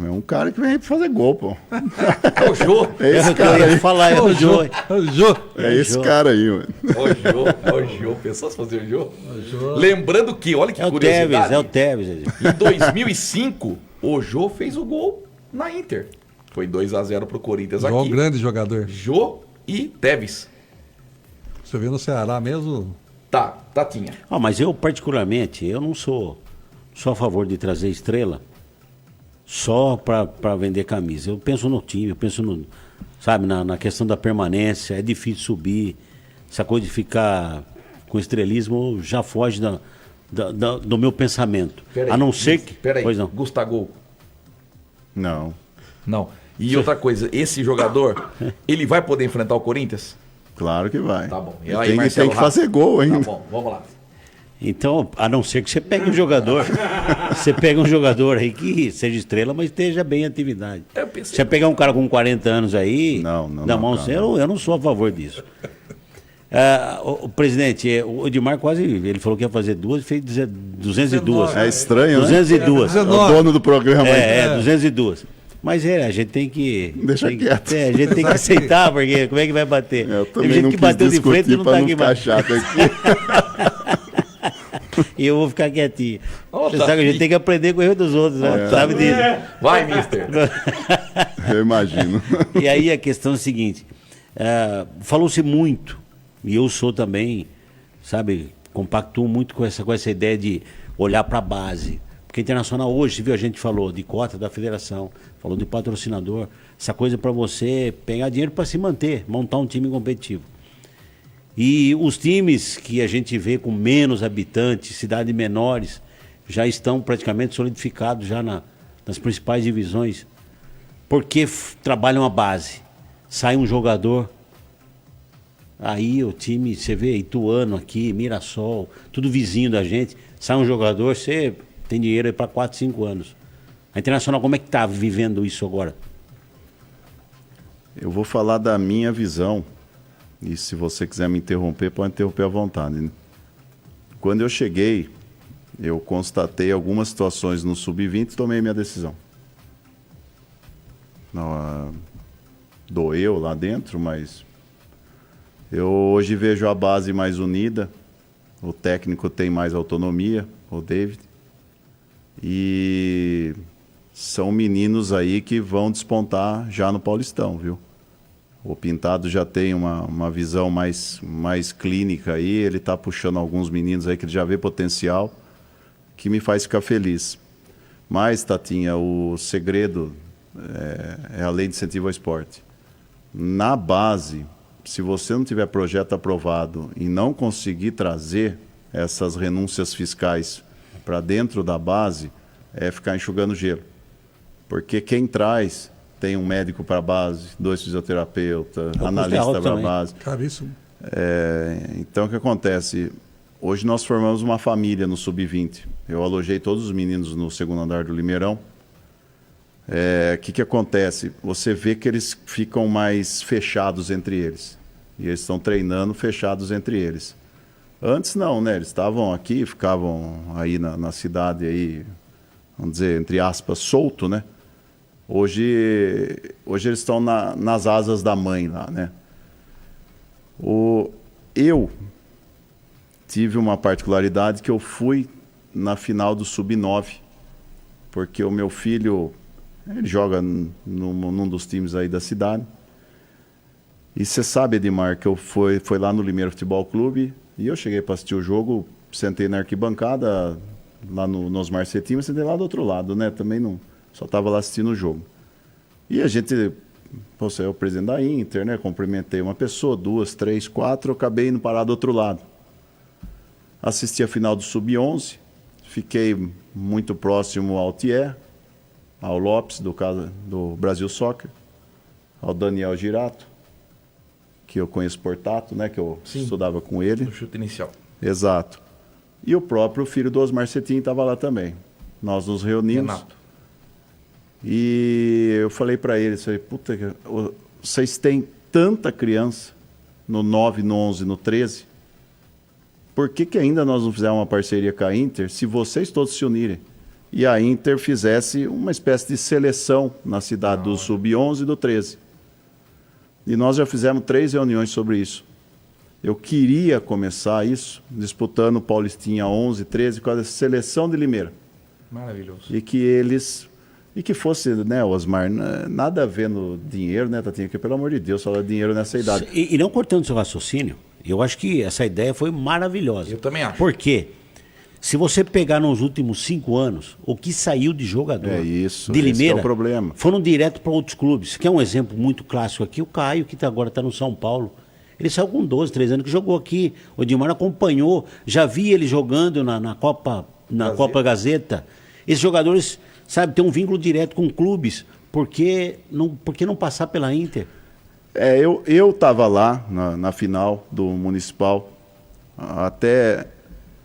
Speaker 2: É um cara que vem fazer gol, pô.
Speaker 1: É o Jô.
Speaker 2: É esse
Speaker 3: Eu
Speaker 2: cara
Speaker 3: ia
Speaker 2: aí.
Speaker 3: falar, é o Joe.
Speaker 4: O Jô.
Speaker 2: É esse cara aí, mano.
Speaker 1: É o Jô. Pensou se fazer o Jô? Lembrando que, olha que
Speaker 3: É o
Speaker 1: curiosidade.
Speaker 3: Tevez, é o Tevez.
Speaker 1: Em 2005, o Jô fez o gol na Inter. Foi 2-0 pro Corinthians
Speaker 4: Jô é um
Speaker 1: aqui.
Speaker 4: grande jogador.
Speaker 1: Jô e Tevez.
Speaker 4: Você vê no Ceará mesmo?
Speaker 1: Tá, Tatinha.
Speaker 3: Mas eu, particularmente, eu não sou a favor de trazer estrela só para vender camisa. Eu penso no time, eu penso na questão da permanência. É difícil subir. Essa coisa de ficar com estrelismo já foge do meu pensamento.
Speaker 1: Peraí,
Speaker 3: a não ser que...
Speaker 1: Peraí,
Speaker 3: Pois não.
Speaker 1: Gustavo.
Speaker 2: Não.
Speaker 1: Não. E outra coisa, esse jogador, ele vai poder enfrentar o Corinthians?
Speaker 2: Claro que vai.
Speaker 1: Tá bom. E
Speaker 2: Ele
Speaker 1: aí,
Speaker 2: tem,
Speaker 1: Marcelo
Speaker 2: que
Speaker 1: Rato?
Speaker 2: fazer gol ainda.
Speaker 1: Tá bom, vamos lá.
Speaker 3: Então, a não ser que você pegue um jogador. Você pega um jogador aí que seja estrela, mas esteja bem em atividade.
Speaker 1: Eu pensei-
Speaker 3: Você pegar um cara com 40 anos aí,
Speaker 2: Não,
Speaker 3: eu não sou a favor disso. O presidente, o Edmar quase, ele falou que ia fazer 2, fez 202.
Speaker 2: É estranho, né?
Speaker 3: 202.
Speaker 2: É o dono do programa. aí.
Speaker 3: 202. Mas a gente tem que.
Speaker 2: Deixa
Speaker 3: tem,
Speaker 2: quieto.
Speaker 3: A gente tem que aceitar, porque como é que vai bater?
Speaker 2: Eu
Speaker 3: Tem
Speaker 2: também
Speaker 3: gente
Speaker 2: não
Speaker 3: que
Speaker 2: quis
Speaker 3: bateu de frente e
Speaker 2: discutir
Speaker 3: não
Speaker 2: para
Speaker 3: tá
Speaker 2: não
Speaker 3: aqui
Speaker 2: ficar
Speaker 3: mais.
Speaker 2: chato aqui.
Speaker 3: E eu vou ficar quietinho.
Speaker 1: Ô,
Speaker 3: Você sabe que a gente tem que aprender com o erro dos outros, né? Sabe disso?
Speaker 1: Vai, mister.
Speaker 2: Eu imagino.
Speaker 3: E aí a questão é a seguinte: falou-se muito, e eu sou também, sabe, compactuo muito com essa ideia de olhar para a base. Porque a Internacional hoje, viu, a gente falou de cota da federação, falou de patrocinador, essa coisa para você pegar dinheiro para se manter, montar um time competitivo. E os times que a gente vê com menos habitantes, cidades menores, já estão praticamente solidificados já nas principais divisões, porque trabalham a base. Sai um jogador, aí o time, você vê Ituano aqui, Mirassol, tudo vizinho da gente, sai um jogador, você tem dinheiro aí para 4, 5 anos. A Internacional, como é que está vivendo isso agora?
Speaker 2: Eu vou falar da minha visão. E se você quiser me interromper, pode interromper à vontade. Né? Quando eu cheguei, eu constatei algumas situações no Sub-20 e tomei minha decisão. Não, doeu lá dentro, mas eu hoje vejo a base mais unida. O técnico tem mais autonomia, o David. E são meninos aí que vão despontar já no Paulistão, viu? O Pintado já tem uma visão mais clínica aí, ele está puxando alguns meninos aí que ele já vê potencial, que me faz ficar feliz. Mas, Tatinha, o segredo é a lei de incentivo ao esporte. Na base, se você não tiver projeto aprovado e não conseguir trazer essas renúncias fiscais para dentro da base, é ficar enxugando gelo. Porque quem traz tem um médico para a base, 2 fisioterapeutas, analista para a base.
Speaker 4: Caríssimo.
Speaker 2: Então, o que acontece? Hoje nós formamos uma família no Sub-20. Eu alojei todos os meninos no segundo andar do Limeirão. O que acontece? Você vê que eles ficam mais fechados entre eles. E eles estão treinando fechados entre eles. Antes não, né? Eles estavam aqui, ficavam aí na cidade, aí, vamos dizer, entre aspas, solto, né? Hoje eles estão nas asas da mãe lá, né? Eu tive uma particularidade que eu fui na final do Sub-9, porque o meu filho, ele joga num dos times aí da cidade. E você sabe, Edmar, que eu fui lá no Limeira Futebol Clube e eu cheguei para assistir o jogo, sentei na arquibancada, lá no Osmar Cetim, mas sentei lá do outro lado, né? Também não, só estava lá assistindo o jogo. E a gente, você é o presidente da Inter, né? Cumprimentei uma pessoa, 2, 3, 4, eu acabei indo parar do outro lado. Assisti a final do Sub-11, fiquei muito próximo ao Thier, ao Lopes, do Brasil Soccer, ao Daniel Girato, que eu conheço por tato, né? Que eu estudava com ele.
Speaker 1: No chute inicial.
Speaker 2: Exato. E o próprio filho do Osmar Cetim estava lá também. Nós nos reunimos.
Speaker 1: Renato.
Speaker 2: E eu falei para eles, puta, vocês têm tanta criança no 9, no 11, no 13, por que ainda nós não fizemos uma parceria com a Inter se vocês todos se unirem? E a Inter fizesse uma espécie de seleção na cidade do Sub-11 e do 13. E nós já fizemos 3 reuniões sobre isso. Eu queria começar isso disputando Paulistinha 11, 13 com a seleção de Limeira.
Speaker 1: Maravilhoso.
Speaker 2: E que fosse, né, Osmar, nada a ver no dinheiro, né, Tatinha? Que pelo amor de Deus, falar dinheiro nessa idade.
Speaker 3: E não cortando seu raciocínio, eu acho que essa ideia foi maravilhosa.
Speaker 1: Eu também acho.
Speaker 3: Por quê? Se você pegar nos últimos 5 anos, o que saiu de jogador de Limeira,
Speaker 2: esse é o problema.
Speaker 3: Foram direto para outros clubes. Que é um exemplo muito clássico aqui, o Caio, que agora está no São Paulo. Ele saiu com 12, 13 anos, que jogou aqui. O Edmar acompanhou, já vi ele jogando na Copa Gazeta. Esses jogadores, sabe, tem um vínculo direto com clubes. Por que não passar pela Inter?
Speaker 2: Eu estava lá na final do Municipal, até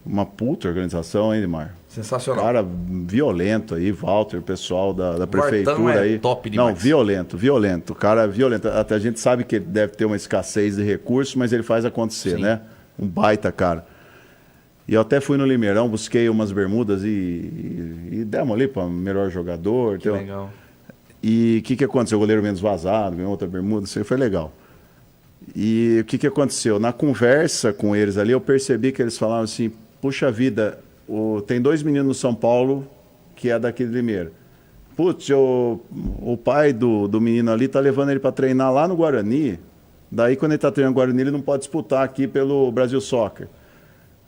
Speaker 2: uma puta organização, hein, Edmar?
Speaker 1: Sensacional.
Speaker 2: Cara violento aí, Walter, pessoal da prefeitura aí.
Speaker 1: Top demais.
Speaker 2: Não, violento. Cara violento. Até a gente sabe que ele deve ter uma escassez de recursos, mas ele faz acontecer, né? Um baita cara. E eu até fui no Limeirão, busquei umas bermudas e demos ali para melhor jogador.
Speaker 1: Que legal.
Speaker 2: E o que aconteceu? O goleiro menos vazado, ganhou outra bermuda, isso aí foi legal. E o que aconteceu? Na conversa com eles ali, eu percebi que eles falavam assim, puxa vida, tem 2 meninos no São Paulo que é daqui de Limeira. Putz, o pai do menino ali tá levando ele para treinar lá no Guarani, daí quando ele tá treinando no Guarani, ele não pode disputar aqui pelo Brasil Soccer.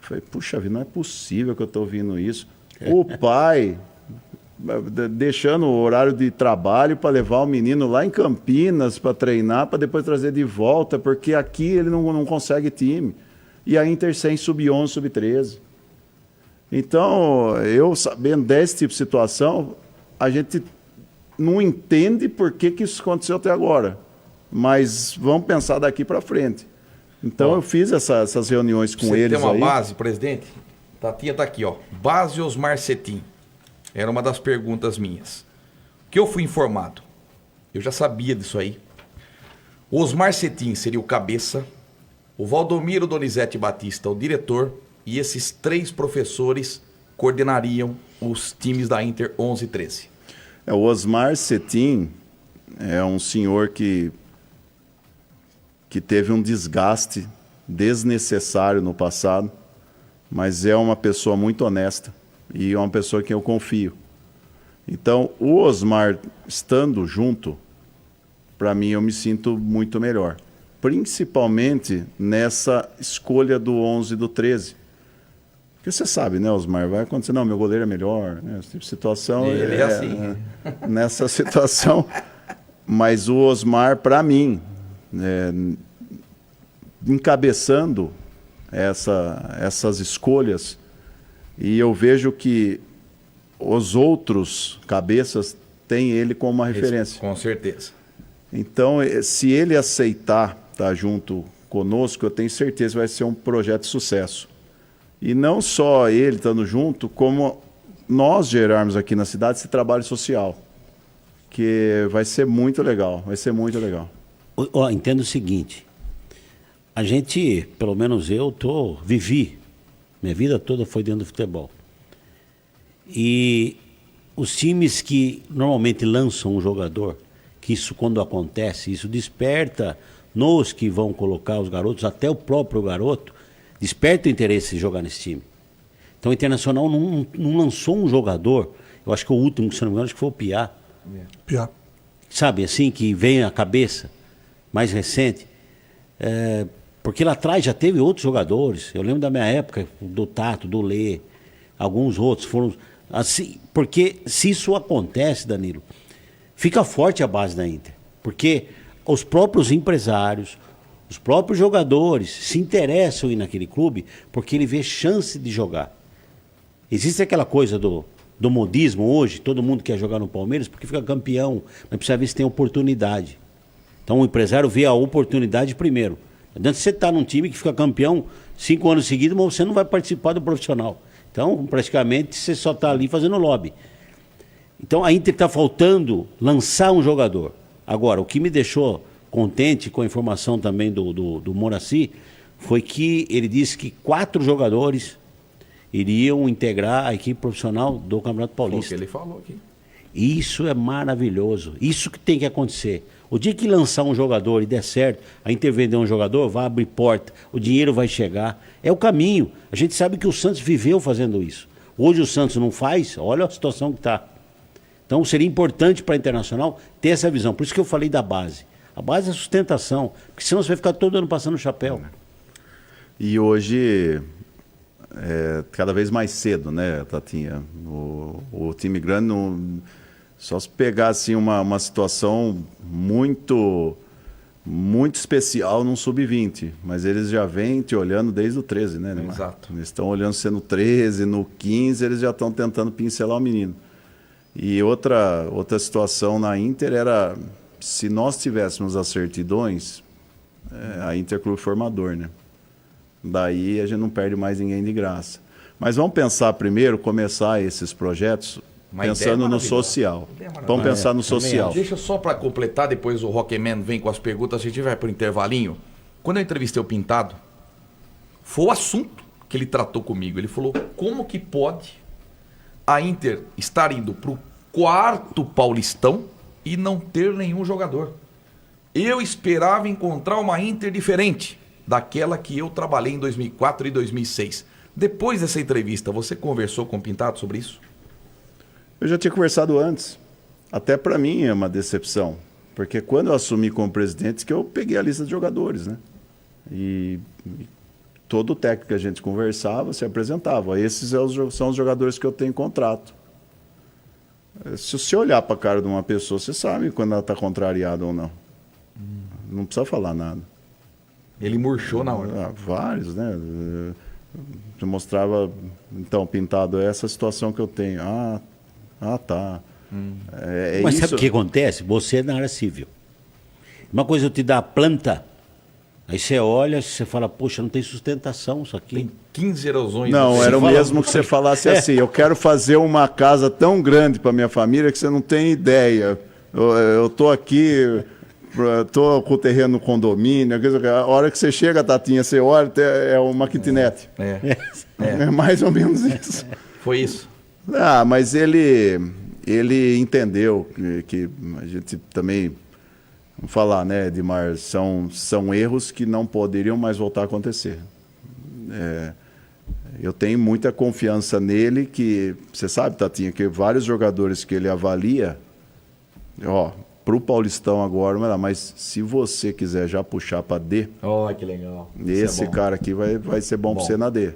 Speaker 2: Eu falei, puxa vida, não é possível que eu tô ouvindo isso. O pai deixando o horário de trabalho para levar o menino lá em Campinas para treinar, para depois trazer de volta, porque aqui ele não consegue time. E a Inter sem sub-11, sub-13. Então, eu sabendo desse tipo de situação, a gente não entende por que isso aconteceu até agora. Mas vamos pensar daqui para frente. Então, eu fiz essas reuniões com eles aí.
Speaker 1: Você tem uma base, presidente? Tatinha tá aqui, ó. Base Osmar Cetim. Era uma das perguntas minhas. O que eu fui informado? Eu já sabia disso aí. O Osmar Cetim seria o cabeça, o Valdomiro Donizete Batista o diretor, e esses 3 professores coordenariam os times da Inter 11 e 13.
Speaker 2: O Osmar Cetim é um senhor que teve um desgaste desnecessário no passado, mas é uma pessoa muito honesta e é uma pessoa que eu confio. Então, o Osmar estando junto, para mim eu me sinto muito melhor. Principalmente nessa escolha do 11 e do 13. Porque você sabe, né, Osmar? Vai acontecer, não, meu goleiro é melhor, né? Esse tipo de situação.
Speaker 1: Ele é assim.
Speaker 2: Nessa situação. Mas o Osmar, para mim, encabeçando essas escolhas, e eu vejo que os outros cabeças têm ele como uma referência.
Speaker 1: Com certeza.
Speaker 2: Então, se ele aceitar estar junto conosco, eu tenho certeza que vai ser um projeto de sucesso. E não só ele estando junto, como nós gerarmos aqui na cidade esse trabalho social, que vai ser muito legal, vai ser muito legal.
Speaker 3: Entendo o seguinte, a gente, pelo menos eu, vivi, minha vida toda foi dentro do futebol. E os times que normalmente lançam um jogador, que isso quando acontece, isso desperta nos que vão colocar os garotos, até o próprio garoto, desperta o interesse de jogar nesse time. Então o Internacional não lançou um jogador, eu acho que o último, se não me engano, acho que foi o Piá.
Speaker 4: Piá.
Speaker 3: Sabe, assim, que vem à cabeça, mais recente. Porque lá atrás já teve outros jogadores. Eu lembro da minha época, do Tato, do Lê, alguns outros foram assim. Porque se isso acontece, Danilo, fica forte a base da Inter. Porque os próprios empresários, os próprios jogadores se interessam em ir naquele clube porque ele vê chance de jogar. Existe aquela coisa do modismo hoje, todo mundo quer jogar no Palmeiras porque fica campeão, mas precisa ver se tem oportunidade. Então o empresário vê a oportunidade primeiro. Não adianta você estar num time que fica campeão 5 anos seguidos, mas você não vai participar do profissional. Então, praticamente, você só está ali fazendo lobby. Então, a Inter está faltando lançar um jogador. Agora, o que me deixou contente com a informação também do Moraci foi que ele disse que 4 jogadores iriam integrar a equipe profissional do Campeonato Paulista.
Speaker 1: Foi o que ele falou aqui.
Speaker 3: Isso é maravilhoso. Isso que tem que acontecer. O dia que lançar um jogador e der certo, a Inter vender um jogador, vai abrir porta, o dinheiro vai chegar. É o caminho. A gente sabe que o Santos viveu fazendo isso. Hoje o Santos não faz, olha a situação que está. Então seria importante para a Internacional ter essa visão. Por isso que eu falei da base. A base é a sustentação, porque senão você vai ficar todo ano passando o chapéu.
Speaker 2: E hoje, cada vez mais cedo, né, Tatinha? O time grande não... Só se pegar assim, uma situação muito especial num sub-20. Mas eles já vêm te olhando desde o 13, né, Neymar?
Speaker 1: Exato.
Speaker 2: Eles estão olhando você no 13, no 15, eles já estão tentando pincelar o menino. E outra situação na Inter era, se nós tivéssemos as certidões, a Inter Clube Formador, né? Daí a gente não perde mais ninguém de graça. Mas vamos pensar primeiro, começar esses projetos... Pensando no social. Vamos pensar no social.
Speaker 1: Deixa só para completar, depois o Rockman vem com as perguntas, a gente vai para o intervalinho. Quando eu entrevistei o Pintado, foi o assunto que ele tratou comigo. Ele falou, como que pode a Inter estar indo para o 4º Paulistão e não ter nenhum jogador? Eu esperava encontrar uma Inter diferente daquela que eu trabalhei em 2004 e 2006. Depois dessa entrevista, você conversou com o Pintado sobre isso?
Speaker 2: Eu já tinha conversado antes. Até para mim é uma decepção. Porque quando eu assumi como presidente, que eu peguei a lista de jogadores, né? E todo técnico que a gente conversava se apresentava. Esses são os jogadores que eu tenho em contrato. Se você olhar para a cara de uma pessoa, você sabe quando ela está contrariada ou não. Não precisa falar nada.
Speaker 1: Ele murchou na hora.
Speaker 2: Vários, né? Eu mostrava, então, Pintado, essa situação que eu tenho. Tá.
Speaker 3: Mas
Speaker 2: isso.
Speaker 3: sabe o que acontece? Você é na área civil. Uma coisa eu te dar a planta, aí você olha, você fala, poxa, não tem sustentação isso aqui.
Speaker 1: Tem 15 erosões.
Speaker 2: Não, era o mesmo que você falasse assim, eu quero fazer uma casa tão grande para minha família que você não tem ideia. Eu tô aqui, tô com o terreno no condomínio, a hora que você chega, Tatinha, você olha, é uma kitnet. É mais ou menos isso.
Speaker 1: Foi isso.
Speaker 2: Mas ele entendeu que a gente também, vamos falar, né, Edmar, são erros que não poderiam mais voltar a acontecer. Eu tenho muita confiança nele, que você sabe, Tatinha, que vários jogadores que ele avalia, pro Paulistão agora, mas se você quiser já puxar para D,
Speaker 1: Ó, que legal. Isso
Speaker 2: esse
Speaker 1: é bom.
Speaker 2: cara aqui vai ser bom
Speaker 1: Bom.
Speaker 2: para você na D.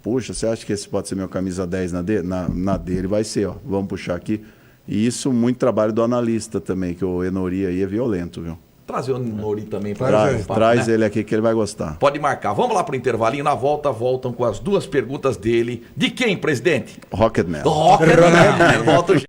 Speaker 2: Puxa, você acha que esse pode ser meu camisa 10 na D? Na D ele vai ser, ó. Vamos puxar aqui. E isso, muito trabalho do analista também, que o Enori aí é violento, viu?
Speaker 1: Trazer o Nori também
Speaker 4: Traz
Speaker 1: para
Speaker 4: aí.
Speaker 2: Traz ele aqui que ele vai gostar.
Speaker 1: Pode marcar. Vamos lá pro intervalinho. Na volta, voltam com as duas perguntas dele. De quem, presidente?
Speaker 2: Rocketman.
Speaker 1: Rocketman. Volta